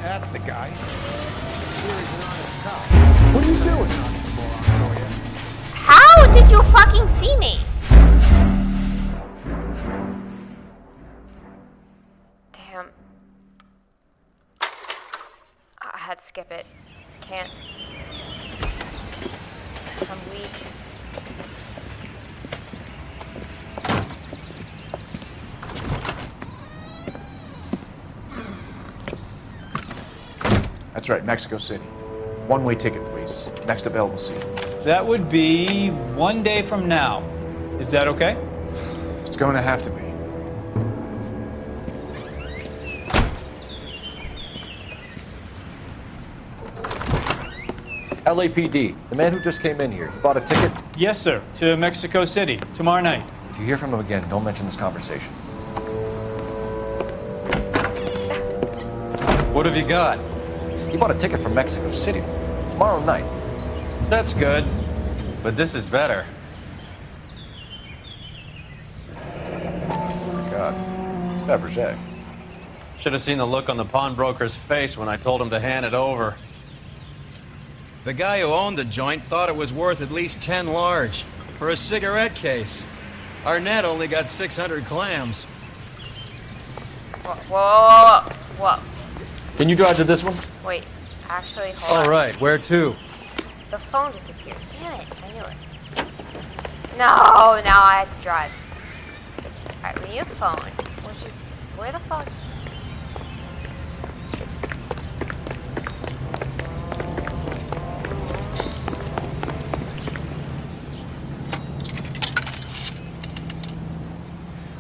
That's the guy. What are you doing? How did you fucking see me? Damn. I had to skip it. Can't. I'm weak. That's right, Mexico City. One-way ticket, please. Next available seat. That would be 1 day from now. Is that okay? It's going to have to be. LAPD, the man who just came in here, he bought a ticket? Yes, sir. To Mexico City, tomorrow night. If you hear from him again, don't mention this conversation. What have you got? He bought a ticket from Mexico City. Tomorrow night. That's good. But this is better. Oh my God. It's Fabergé. Should have seen the look on the pawnbroker's face when I told him to hand it over. The guy who owned the joint thought it was worth at least 10 large for a cigarette case. Arnett only got 600 clams. Whoa. Whoa. Can you drive to this one? Wait. Actually, hold on. All right, where to? The phone disappeared. Damn it. I knew it. No, now I have to drive. Alright, we need a phone. Which is... Where the fuck?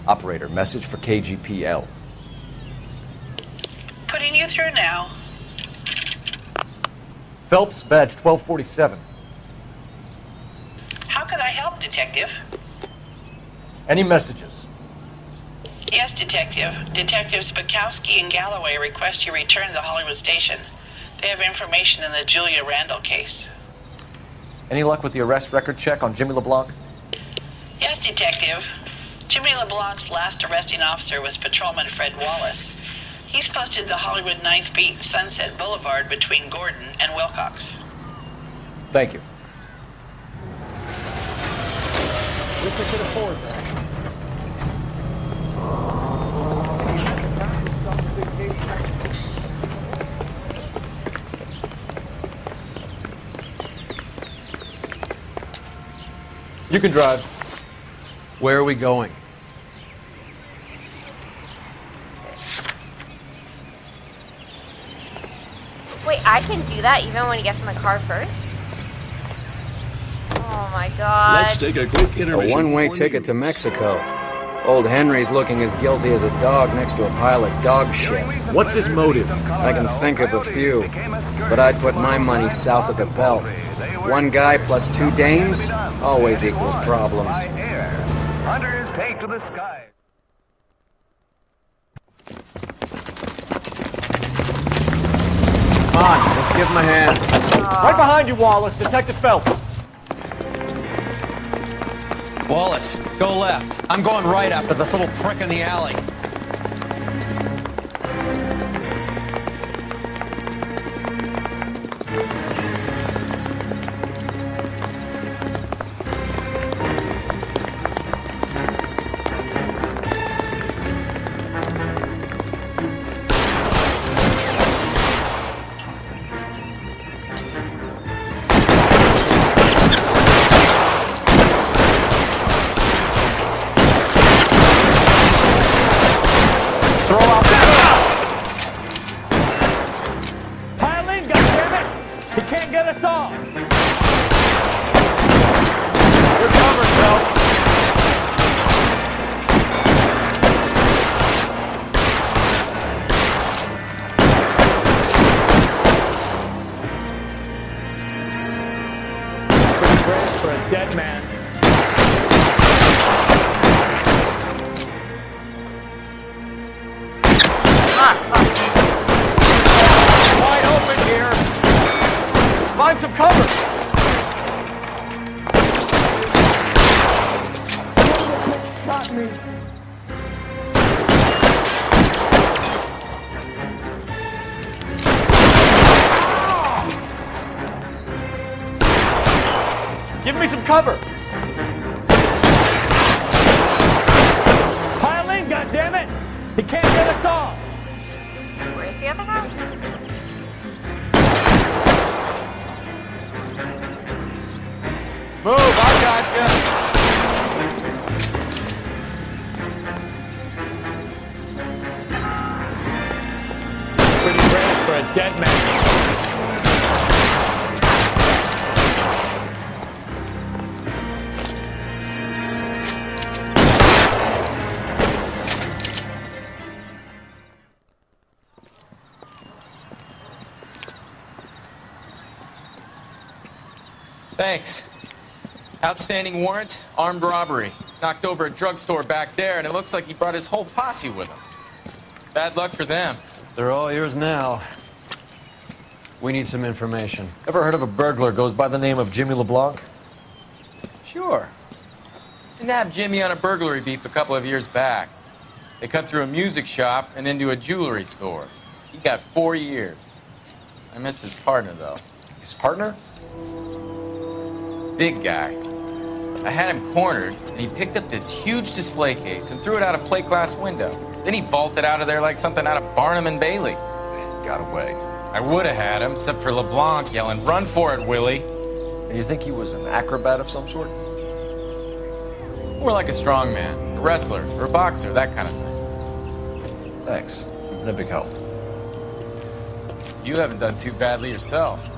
Operator, message for KGPL. Putting you through now. Phelps, badge 1247. How could I help, Detective? Any messages? Yes, Detective. Detectives Bukowski and Galloway request you return to the Hollywood station. They have information in the Julia Randall case. Any luck with the arrest record check on Jimmy LeBlanc? Yes, Detective. Jimmy LeBlanc's last arresting officer was Patrolman Fred Wallace. He's posted the Hollywood 9th Beat Sunset Boulevard between Gordon and Wilcox. Thank you. Wish I could afford that. You can drive. Where are we going? Wait, I can do that even when he gets in the car first? Oh my God. Let's take a quick intermission. A one-way ticket to Mexico. Old Henry's looking as guilty as a dog next to a pile of dog shit. What's his motive? I can think of a few, but I'd put my money south of the belt. One guy plus 2 dames always equals problems. Hunters take to the sky. Come on, let's give him a hand. Right behind you, Wallace. Detective Phelps. Wallace, go left. I'm going right after this little prick in the alley. man. Wide open here. Find some cover. Shot me. Give me some cover. Pile in, goddammit! He can't get us off. Where's the other guy? Move, I gotcha. Pretty great for a dead man. Thanks. Outstanding warrant, armed robbery. Knocked over a drugstore back there, and it looks like he brought his whole posse with him. Bad luck for them. They're all yours now. We need some information. Ever heard of a burglar goes by the name of Jimmy LeBlanc? Sure. I nabbed Jimmy on a burglary beef a couple of years back. They cut through a music shop and into a jewelry store. He got 4 years. I miss his partner, though. His partner? Big guy. I had him cornered, and he picked up this huge display case and threw it out a plate glass window. Then he vaulted out of there like something out of Barnum and Bailey. Got away. I would have had him, except for LeBlanc yelling, "Run for it, Willie!" And you think he was an acrobat of some sort? More like a strongman, a wrestler, or a boxer, that kind of thing. Thanks. You've been a big help. You haven't done too badly yourself.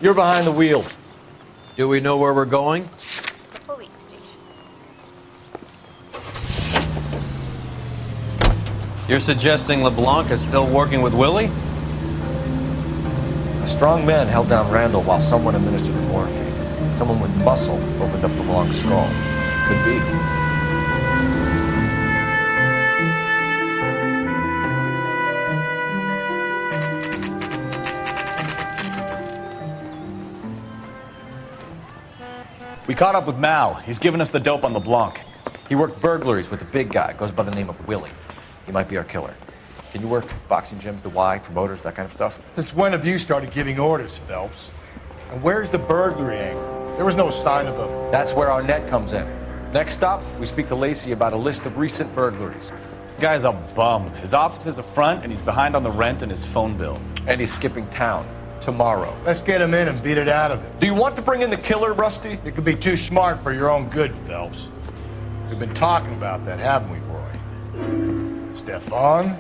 You're behind the wheel. Do we know where we're going? The police station. You're suggesting LeBlanc is still working with Willie? A strong man held down Randall while someone administered the morphine. Someone with muscle opened up LeBlanc's skull. Could be. We caught up with Mal. He's given us the dope on LeBlanc. He worked burglaries with a big guy. Goes by the name of Willie. He might be our killer. Can you work boxing gyms, the Y, promoters, that kind of stuff? Since when have you started giving orders, Phelps? And where's the burglary angle? There was no sign of a... That's where our net comes in. Next stop, we speak to Lacey about a list of recent burglaries. Guy's a bum. His office is a front, and he's behind on the rent and his phone bill. And he's skipping town tomorrow. Let's get him in and beat it out of him. Do you want to bring in the killer, Rusty? You could be too smart for your own good, Phelps. We've been talking about that, haven't we, Roy? Stefan?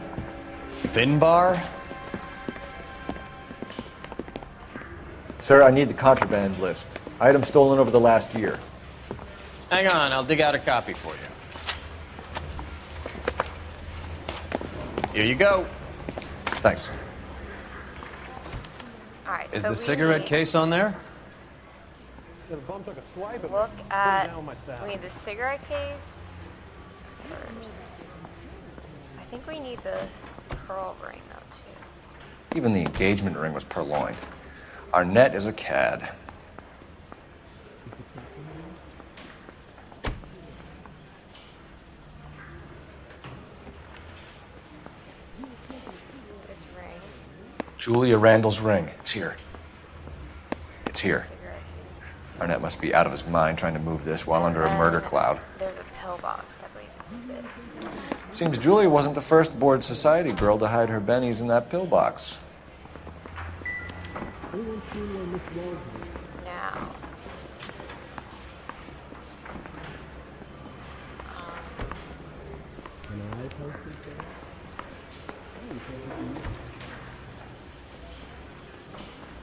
Finbar? Sir, I need the contraband list. Items stolen over the last year. Hang on, I'll dig out a copy for you. Here you go. Thanks. All right, Is so the cigarette case on there? Look at, we need the cigarette case first. I think we need the pearl ring, though, too. Even the engagement ring was purloined. Our net is a cad. This ring. Julia Randall's ring. It's here. It's here. Arnett must be out of his mind trying to move this while under a murder cloud. There's a pillbox. I believe it's this. Seems Julia wasn't the first bored society girl to hide her bennies in that pillbox. Now.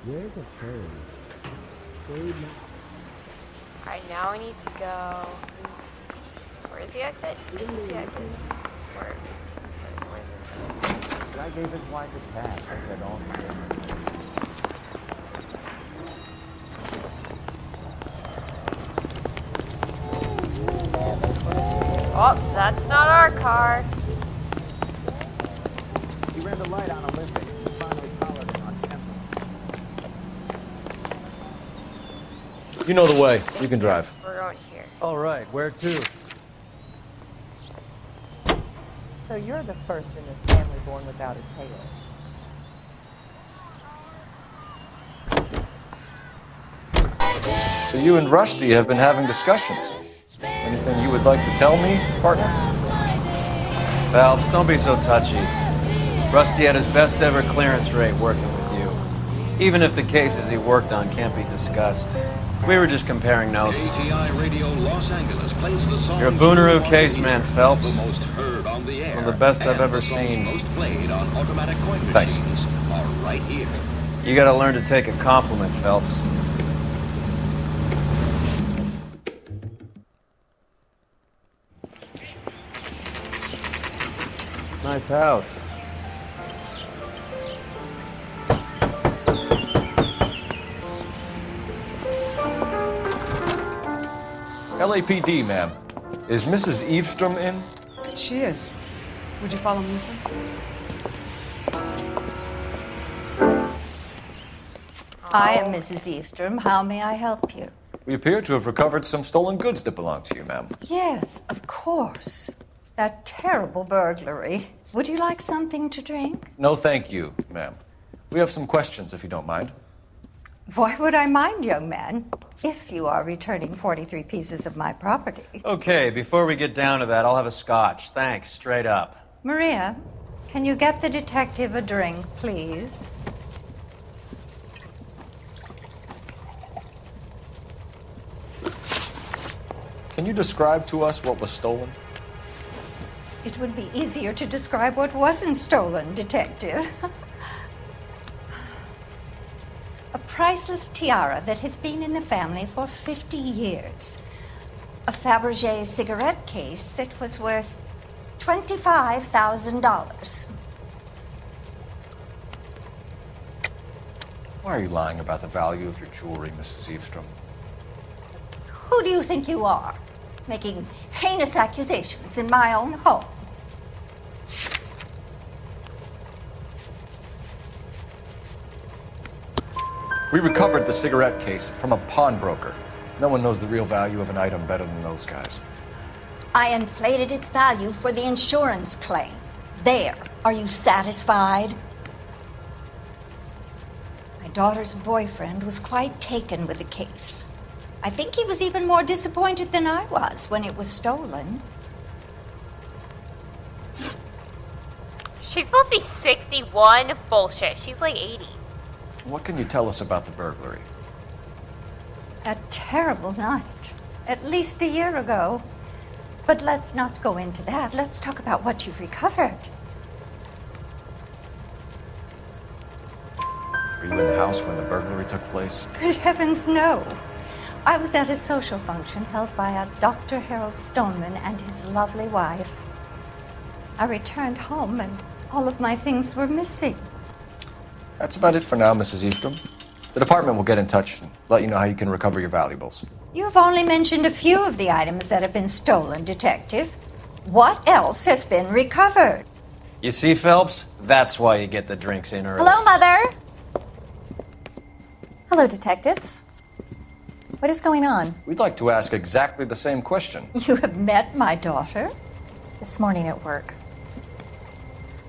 Where's the phone? Alright, now we need to go. Where is the exit? Is this the exit? Where is this going? Guy gave his wife a cat. I said, "Oh, Oh, that's not our car. He ran the light on Olympic. He finally collared him on Temple. You know the way. You can drive. We're going here. All right, where to? So you're the first in this family born without a tail. So you and Rusty have been having discussions. Anything you would like to tell me, partner? Phelps, don't be so touchy. Rusty had his best ever clearance rate working with you. Even if the cases he worked on can't be discussed. We were just comparing notes. Radio Los Angeles plays the song. You're a Booneroo case man, Phelps. The most heard on the air. One of the best I've and ever the songs seen. Most played on automatic coin Thanks. machines are right here. You gotta learn to take a compliment, Phelps. Nice house. LAPD, ma'am. Is Mrs. Eavestrom in? She is. Would you follow me, sir? I am Mrs. Eavestrom. How may I help you? We appear to have recovered some stolen goods that belong to you, ma'am. Yes, of course. That terrible burglary. Would you like something to drink? No, thank you, ma'am. We have some questions, if you don't mind. Why would I mind, young man, if you are returning 43 pieces of my property? Okay, before we get down to that, I'll have a scotch. Thanks, straight up. Maria, can you get the detective a drink, please? Can you describe to us what was stolen? It would be easier to describe what wasn't stolen, detective. A priceless tiara that has been in the family for 50 years. A Fabergé cigarette case that was worth $25,000. Why are you lying about the value of your jewelry, Mrs. Eavestrom? Who do you think you are, making heinous accusations in my own home? We recovered the cigarette case from a pawnbroker. No one knows the real value of an item better than those guys. I inflated its value for the insurance claim. There. Are you satisfied? My daughter's boyfriend was quite taken with the case. I think he was even more disappointed than I was when it was stolen. She's supposed to be 61? Bullshit. She's like 80. What can you tell us about the burglary? A terrible night. At least a year ago. But let's not go into that. Let's talk about what you've recovered. Were you in the house when the burglary took place? Good heavens, no. I was at a social function held by a Dr. Harold Stoneman and his lovely wife. I returned home and all of my things were missing. That's about it for now, Mrs. Eavestrom. The department will get in touch and let you know how you can recover your valuables. You've only mentioned a few of the items that have been stolen, Detective. What else has been recovered? You see, Phelps? That's why you get the drinks in early. Hello, Mother. Hello, detectives. What is going on? We'd like to ask exactly the same question. You have met my daughter? This morning at work.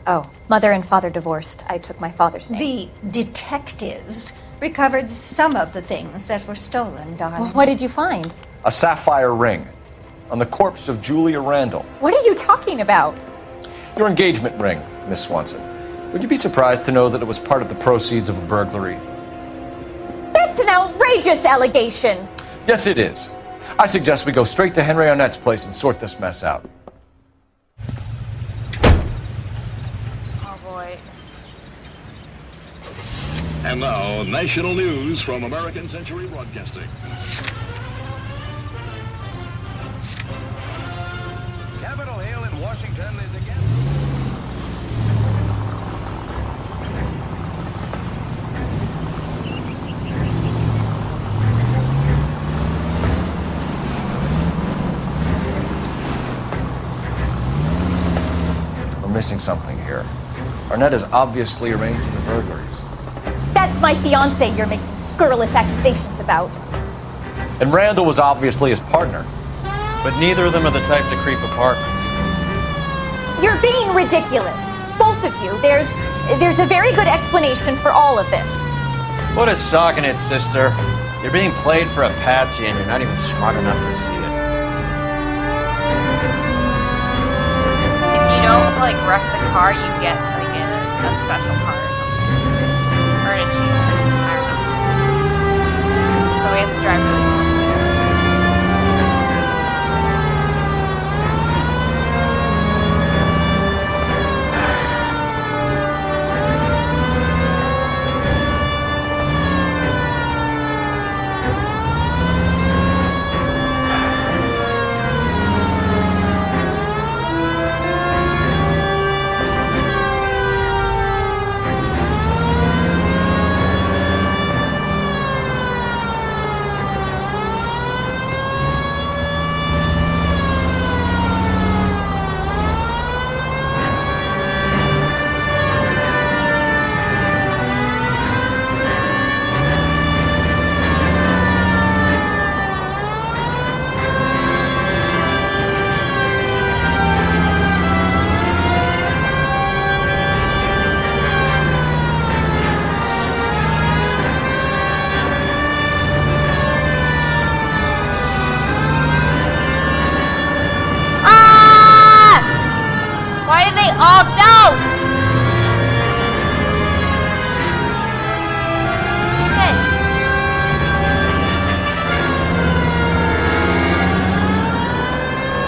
Oh, mother and father divorced. I took my father's name. The detectives recovered some of the things that were stolen, darling. Well, what did you find? A sapphire ring on the corpse of Julia Randall. What are you talking about? Your engagement ring, Miss Swanson. Would you be surprised to know that it was part of the proceeds of a burglary? That's an outrageous allegation! Yes, it is. I suggest we go straight to Henry Arnett's place and sort this mess out. Oh boy. And now, national news from American Century Broadcasting. Capitol Hill in Washington is again. missing something here. Arnett is obviously arranging the burglaries. That's my fiance you're making scurrilous accusations about. And Randall was obviously his partner. But neither of them are the type to creep apartments. You're being ridiculous. Both of you. There's a very good explanation for all of this. What is socking it, sister? You're being played for a patsy and you're not even smart enough to see it. If you don't, like, wreck the car, you get, like, a special car or something. Or an achievement. I don't know. So we have to drive really fast.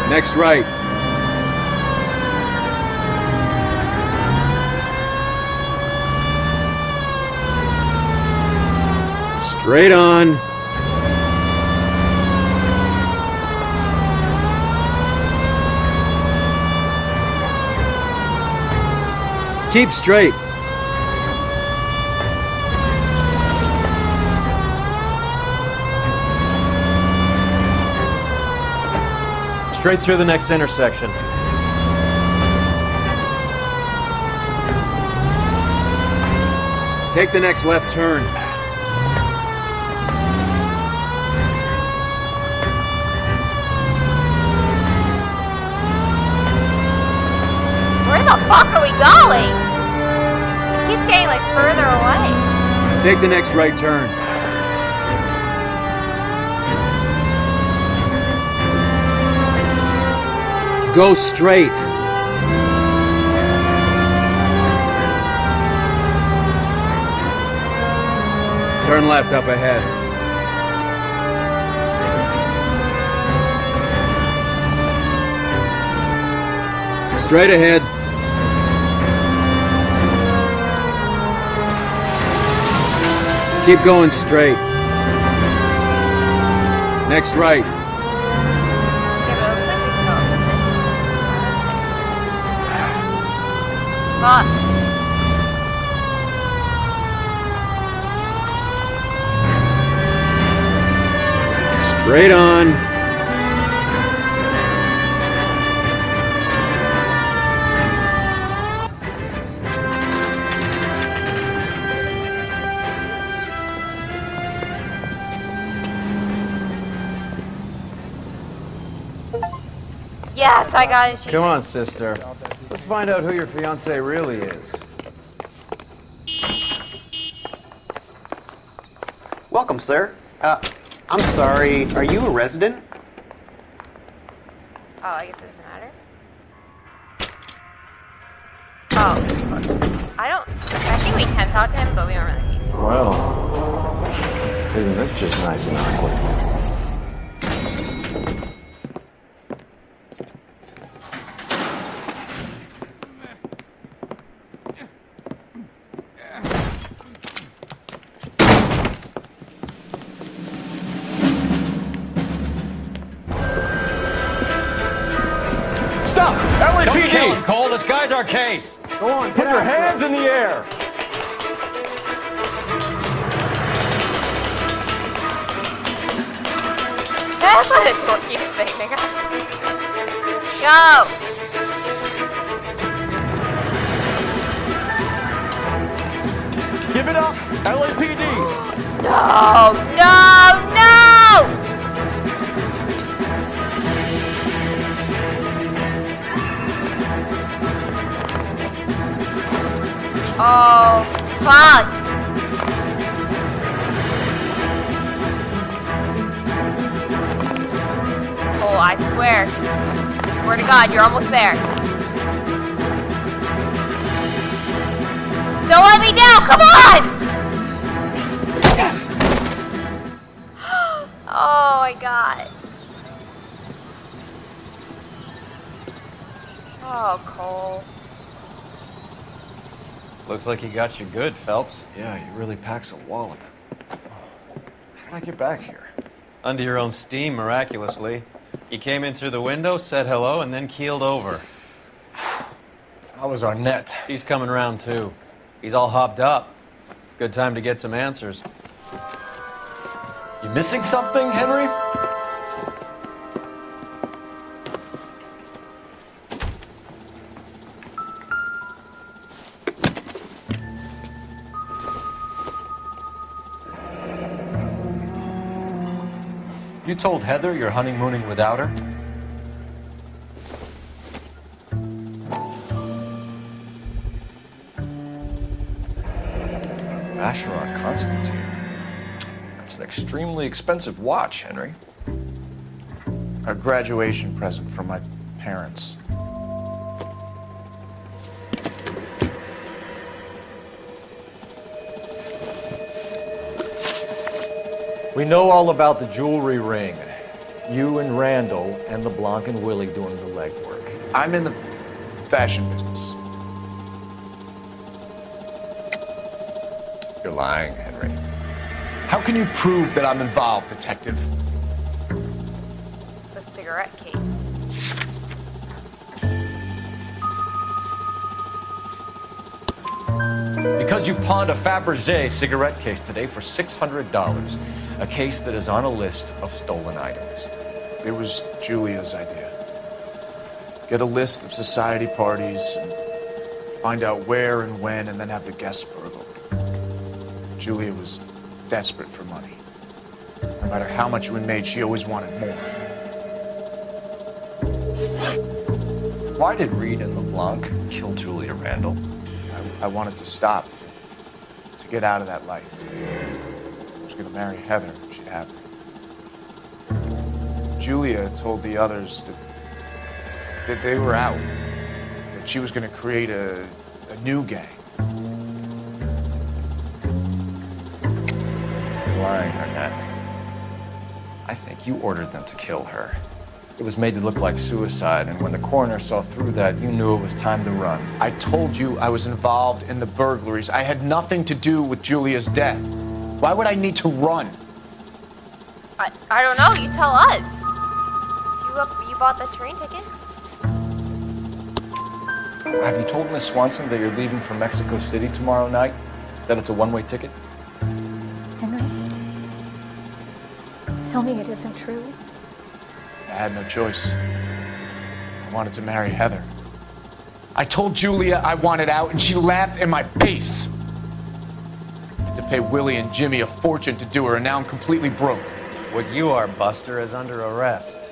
Next right. Straight on. Keep straight. Straight through the next intersection. Take the next left turn. Where the fuck are we going? It keeps getting, like, further away. Take the next right turn. Go straight. Turn left up ahead. Straight ahead. Keep going straight. Next right. Fuck. Straight on. Yes, I got it. Come on, sister. Let's find out who your fiancé really is. Welcome, sir. I'm sorry, are you a resident? Oh, I guess it doesn't matter. Oh, I think we can talk to him, but we don't really need to. Well, isn't this just nice and awkward? Don't kill him, Cole. This guy's our case. Go on, put your hands in the air. That's what it's what you say, nigga. Go! it up! LAPD! No! No! No! Oh, fuck! Oh, I swear. Swear to God, you're almost there. Don't let me down, come on! Oh my God. Oh, Cole. Looks like he got you good, Phelps. Yeah, he really packs a wallop. How did I get back here? Under your own steam, miraculously. He came in through the window, said hello, and then keeled over. How was Arnett? He's coming around, too. He's all hopped up. Good time to get some answers. You missing something, Henry? You told Heather you're honeymooning without her? Vacheron Constantine. That's an extremely expensive watch, Henry. A graduation present from my parents. We know all about the jewelry ring. You and Randall and LeBlanc and Willie doing the legwork. I'm in the fashion business. You're lying, Henry. How can you prove that I'm involved, detective? The cigarette case. Because you pawned a Fabergé cigarette case today for $600. A case that is on a list of stolen items. It was Julia's idea. Get a list of society parties and find out where and when and then have the guests burgled. Julia was desperate for money. No matter how much we made, she always wanted more. Why did Reed and LeBlanc kill Julia Randall? I wanted to stop, to get out of that life. I was gonna marry Heather if she'd have it. Julia told the others that they were out, that she was gonna create a new gang. You're lying, Arnett. I think you ordered them to kill her. It was made to look like suicide, and when the coroner saw through that, you knew it was time to run. I told you I was involved in the burglaries. I had nothing to do with Julia's death. Why would I need to run? I don't know, you tell us. You bought the train ticket? Have you told Miss Swanson that you're leaving for Mexico City tomorrow night? That it's a one-way ticket? Henry, tell me it isn't true. I had no choice. I wanted to marry Heather. I told Julia I wanted out, and she laughed in my face. I had to pay Willie and Jimmy a fortune to do her, and now I'm completely broke. What you are, Buster, is under arrest.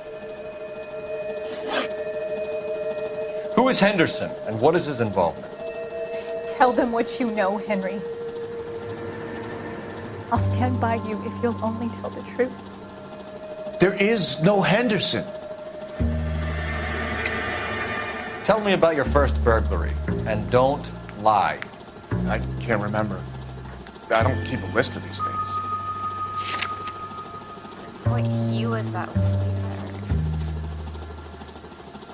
Who is Henderson, and what is his involvement? Tell them what you know, Henry. I'll stand by you if you'll only tell the truth. There is no Henderson. Tell me about your first burglary, and don't lie. I can't remember. I don't keep a list of these things. What hue is that laser?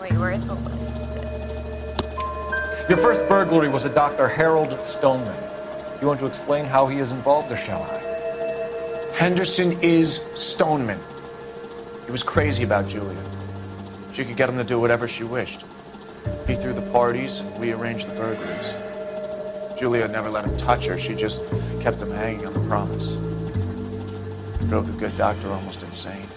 Wait, where is the list? Your first burglary was a Dr. Harold Stoneman. You want to explain how he is involved, or shall I? Henderson is Stoneman. He was crazy about Julia. She could get him to do whatever she wished. He threw the parties, and we arranged the burglaries. Julia never let him touch her. She just kept him hanging on the promise. Drove the good doctor almost insane.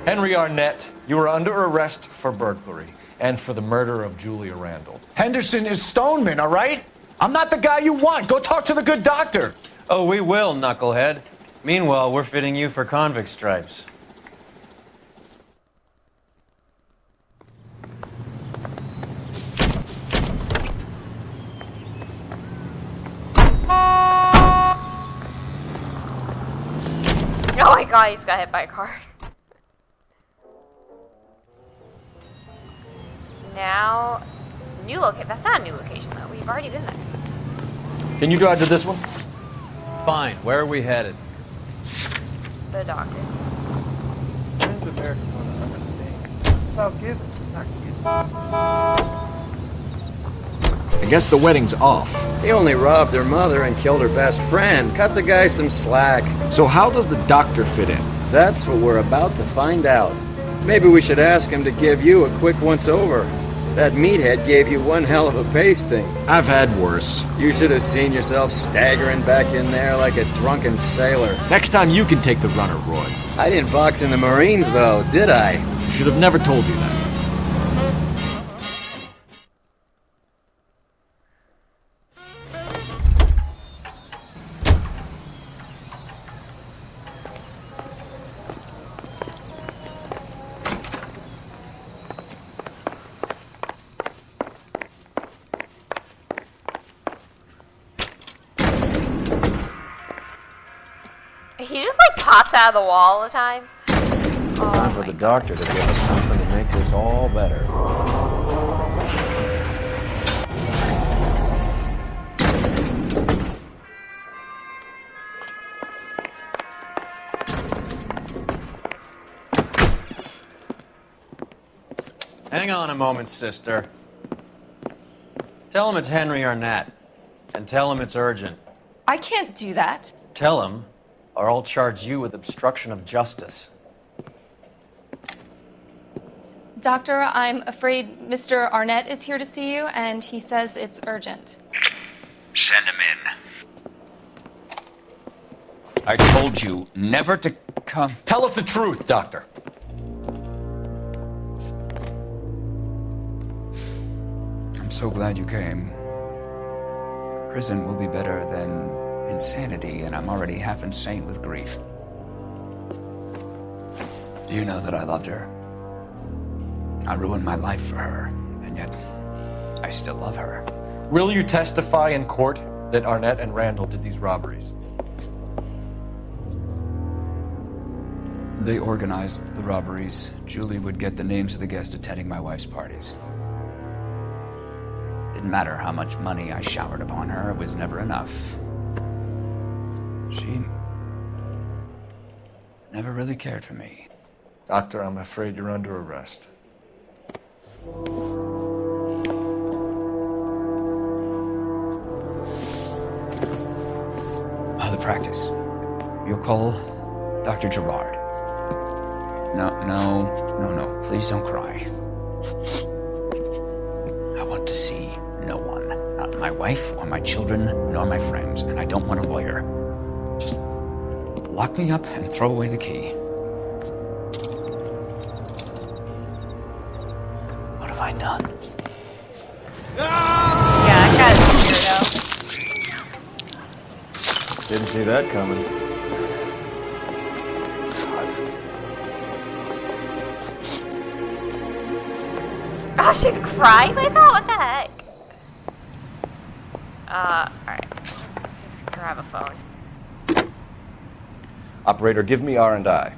Henry Arnett, you are under arrest for burglary and for the murder of Julia Randall. Henderson is Stoneman, all right? I'm not the guy you want. Go talk to the good doctor. Oh, we will, knucklehead. Meanwhile, we're fitting you for convict stripes. Oh my god, he's got hit by a car. Now, new location. That's not a new location though. We've already been there. Can you drive to this one? Fine. Where are we headed? The doctor's. Friends Americans want to understand. About giving, not getting. I guess the wedding's off. He only robbed her mother and killed her best friend. Cut the guy some slack. So how does the doctor fit in? That's what we're about to find out. Maybe we should ask him to give you a quick once-over. That meathead gave you one hell of a pasting. I've had worse. You should have seen yourself staggering back in there like a drunken sailor. Next time you can take the runner, Roy. I didn't box in the Marines, though, did I? I should have never told you that. He just like pops out of the wall all the time. Time for the doctor to give us something to make this all better. Hang on a moment, sister. Tell him it's Henry Arnett. And tell him it's urgent. I can't do that. Tell him, or I'll charge you with obstruction of justice. Doctor, I'm afraid Mr. Arnett is here to see you, and he says it's urgent. Send him in. I told you never to come. Tell us the truth, Doctor. I'm so glad you came. Prison will be better than insanity, and I'm already half insane with grief. Do you know that I loved her? I ruined my life for her, and yet I still love her. Will you testify in court that Arnett and Randall did these robberies? They organized the robberies. Julie would get the names of the guests attending my wife's parties. Didn't matter how much money I showered upon her, it was never enough. She never really cared for me. Doctor, I'm afraid you're under arrest. The practice. You'll call Dr. Gerard. No. Please don't cry. I want to see no one. Not my wife or my children, nor my friends. And I don't want a lawyer. Just lock me up and throw away the key. What have I done? Yeah, that guy's a weirdo. Didn't see that coming. Oh, she's crying like that? What the heck? Alright. Let's just grab a phone. Operator, give me R&I.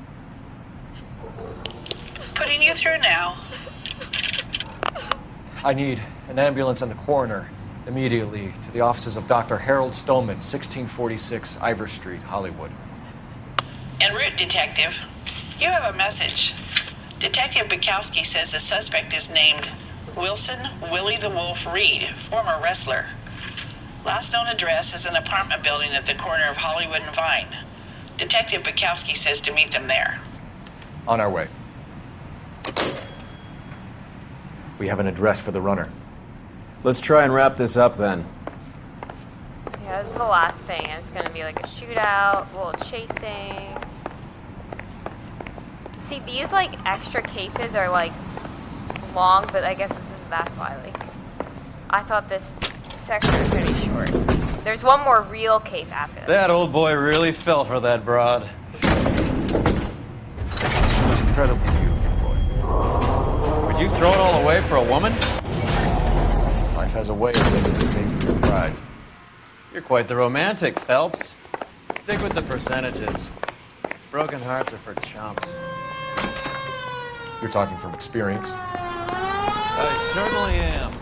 Putting you through now. I need an ambulance and the coroner immediately to the offices of Dr. Harold Stoneman, 1646 Ivor Street, Hollywood. En route, Detective. You have a message. Detective Bukowski says the suspect is named Wilson Willie the Wolf Reed, former wrestler. Last known address is an apartment building at the corner of Hollywood and Vine. Detective Bukowski says to meet them there. On our way. We have an address for the runner. Let's try and wrap this up then. Yeah, this is the last thing. It's gonna be like a shootout, a little chasing. See, these like extra cases are like long, but I guess that's why. Like, I thought this section was gonna be short. There's one more real case after this. That old boy really fell for that broad. She was incredibly beautiful, boy. Would you throw it all away for a woman? Life has a way of making you pay for your pride. You're quite the romantic, Phelps. Stick with the percentages. Broken hearts are for chumps. You're talking from experience. I certainly am.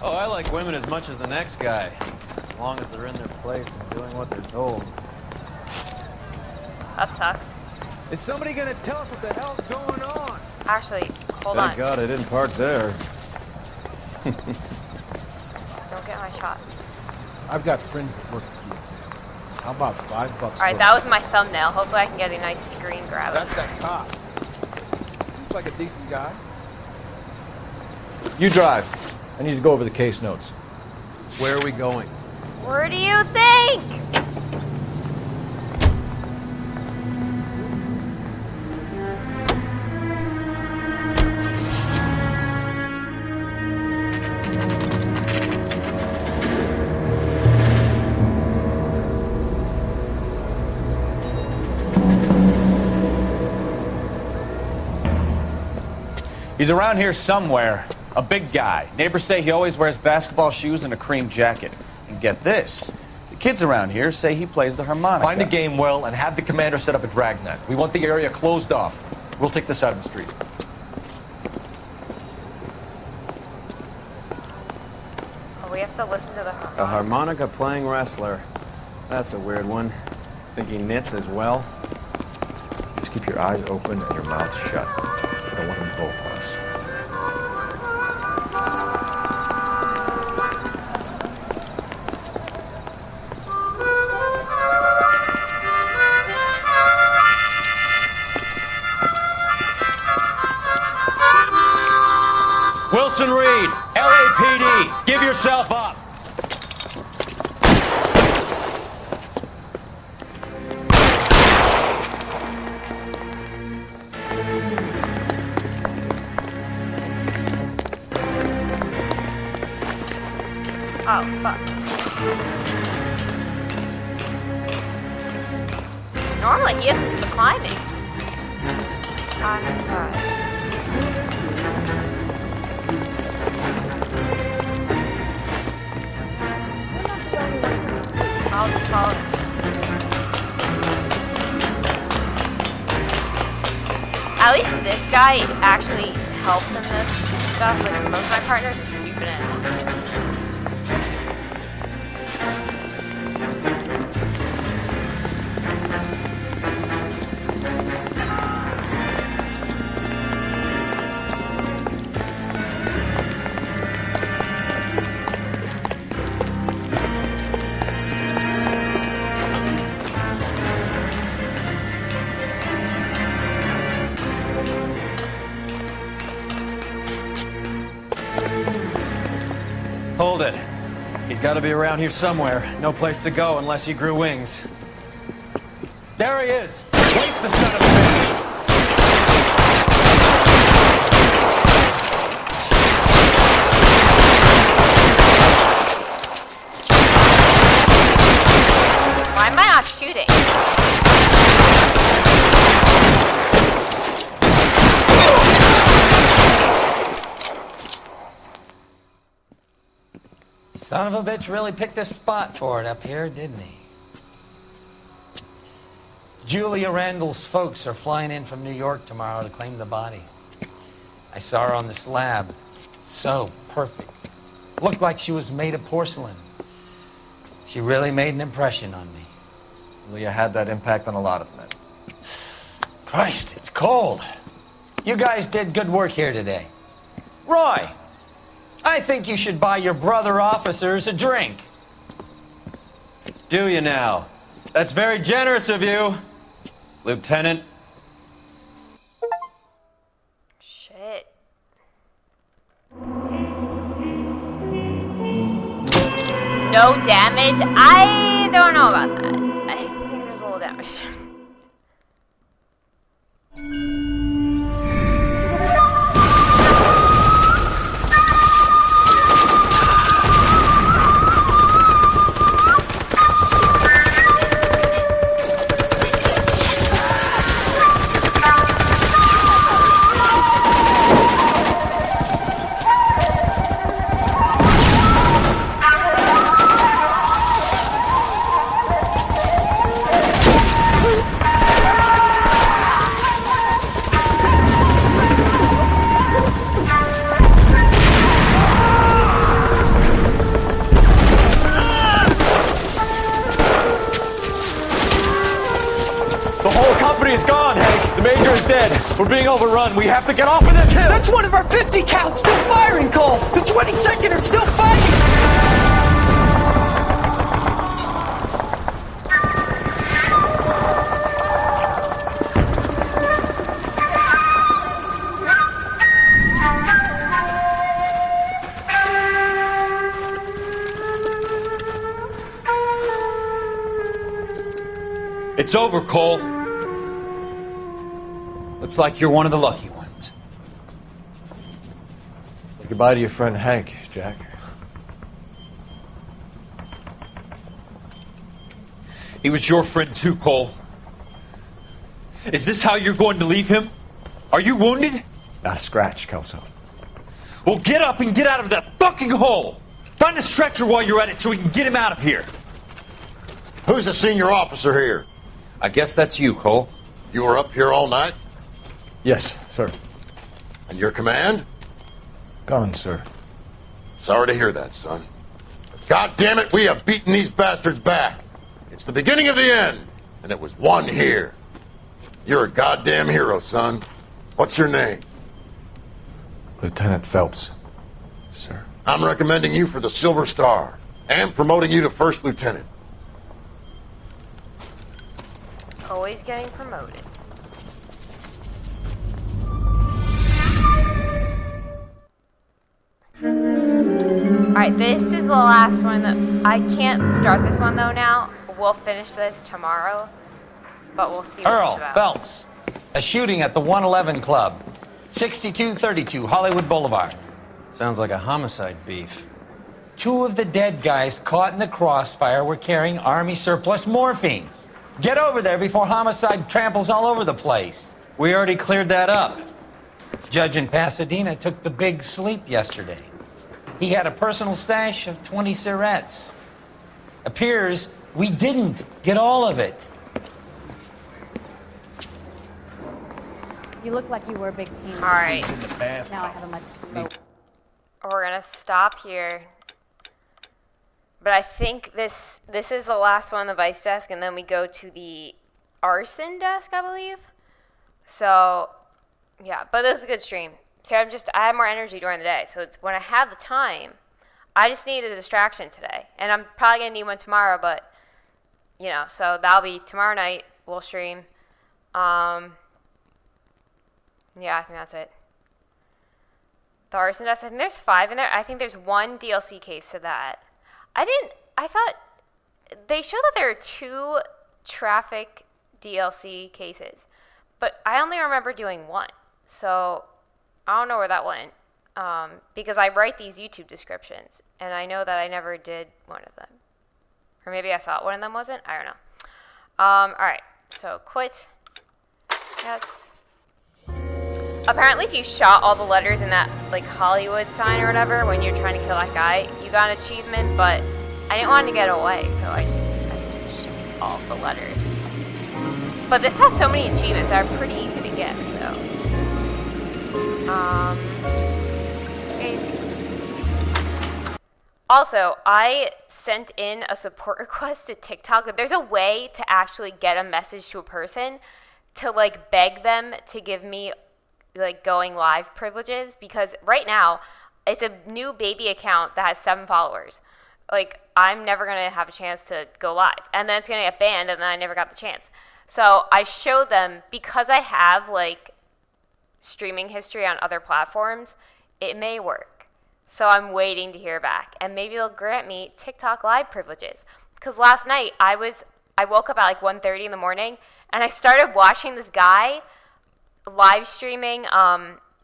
Oh, I like women as much as the next guy. As long as they're in their place and doing what they're told. That sucks. Is somebody gonna tell us what the hell's going on? Actually, hold on. Thank God I didn't park there. Don't get my shot. I've got friends that work at the exam. How about $5? Alright, that was my thumbnail. Hopefully I can get a nice screen grab. That's that cop. Seems like a decent guy. You drive. I need to go over the case notes. Where are we going? Where do you think? He's around here somewhere. A big guy. Neighbors say he always wears basketball shoes and a cream jacket. And get this, the kids around here say he plays the harmonica. Find the game well and have the commander set up a dragnet. We want the area closed off. We'll take this side of the street. Oh, we have to listen to the harmonica. A harmonica playing wrestler. That's a weird one. Think he knits as well? Just keep your eyes open and your mouth shut. I don't want him to bolt on us. Wilson Reed, LAPD, give yourself up. Oh, fuck. Normally he has to do the climbing. I'm surprised. I'll just follow him. At least this guy actually helps in this stuff. Like most of my partners are stupid in. Hold it. He's got to be around here somewhere. No place to go unless he grew wings. There he is! Wait, the son of a bitch! Why am I not shooting? Son of a bitch really picked this spot for it up here, didn't he? Julia Randall's folks are flying in from New York tomorrow to claim the body. I saw her on the slab. So perfect. Looked like she was made of porcelain. She really made an impression on me. Julia had that impact on a lot of men. Christ, it's cold. You guys did good work here today. Roy, I think you should buy your brother officers a drink. Do you now? That's very generous of you, Lieutenant. Shit. No damage? I don't know about that. I think there's a little damage. deputy is gone, Hank. The major is dead. We're being overrun. We have to get off of this hill. That's one of our 50 cows still firing, Cole. The 22nd are still fighting. It's over, Cole. Looks like you're one of the lucky ones. Say goodbye to your friend Hank, Jack. He was your friend too, Cole. Is this how you're going to leave him? Are you wounded? Not a scratch, Kelso. Well, get up and get out of that fucking hole! Find a stretcher while you're at it so we can get him out of here. Who's the senior officer here? I guess that's you, Cole. You were up here all night? Yes, sir. And your command? Gone, sir. Sorry to hear that, son. God damn it, we have beaten these bastards back. It's the beginning of the end, and it was one here. You're a goddamn hero, son. What's your name? Lieutenant Phelps, sir. I'm recommending you for the Silver Star, and promoting you to First Lieutenant. Always getting promoted. Alright, this is the last one that I can't start this one though now. We'll finish this tomorrow. But we'll see what Earl it's about. Phelps, a shooting at the 111 Club, 6232 Hollywood Boulevard. Sounds like a homicide beef. 2 of the dead guys caught in the crossfire were carrying Army surplus morphine. Get over there before homicide tramples all over the place. We already cleared that up. Judge in Pasadena took the big sleep yesterday. He had a personal stash of 20 cigarettes. Appears we didn't get all of it. You look like you were a big pain. All right. Now I have a much lower. We're gonna stop here. But I think this is the last one on the Vice desk, and then we go to the arson desk, I believe. So, yeah, but this is a good stream. So I have more energy during the day. So it's when I have the time, I just need a distraction today, and I'm probably gonna need one tomorrow. But you know, so that'll be tomorrow night. We'll stream. Yeah, I think that's it. The arson desk. I think there's 5 in there. I think there's 1 DLC case to that. I thought they showed that there are 2 traffic DLC cases, but I only remember doing 1. So I don't know where that went, because I write these YouTube descriptions, and I know that I never did one of them. Or maybe I thought one of them wasn't. I don't know. All right, so quit. Yes. Apparently, if you shot all the letters in that like Hollywood sign or whatever when you're trying to kill that guy, you got an achievement. But I didn't want to get away, so I just shoot all the letters. But this has so many achievements that are pretty easy to get. So, escape. Also, I sent in a support request to TikTok that there's a way to actually get a message to a person to like beg them to give me like going live privileges, because right now it's a new baby account that has 7 followers. Like, I'm never gonna have a chance to go live, and then it's gonna get banned, and then I never got the chance. So I showed them, because I have like streaming history on other platforms, it may work. So I'm waiting to hear back, and maybe they'll grant me TikTok live privileges. Because last night I woke up at like 1:30 in the morning, and I started watching this guy live streaming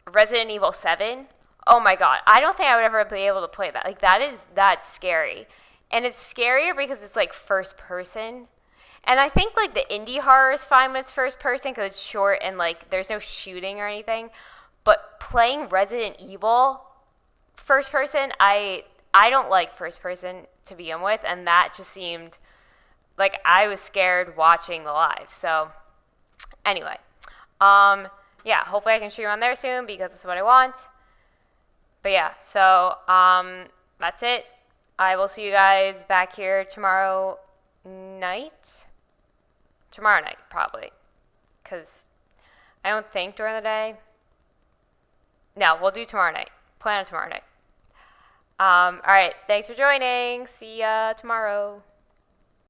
Resident Evil 7. Oh my god, I don't think I would ever be able to play that. Like, that's scary. And it's scarier because it's like first person. And I think like the indie horror is fine when it's first person because it's short and like there's no shooting or anything. But playing Resident Evil first person, I don't like first person to begin with, and that just seemed like I was scared watching the live. So anyway, yeah, hopefully I can stream on there soon because that's what I want. But yeah, so that's it. I will see you guys back here tomorrow night. Tomorrow night, probably. because I don't think during the day. No, we'll do tomorrow night. Plan on tomorrow night. All right, thanks for joining. See ya tomorrow.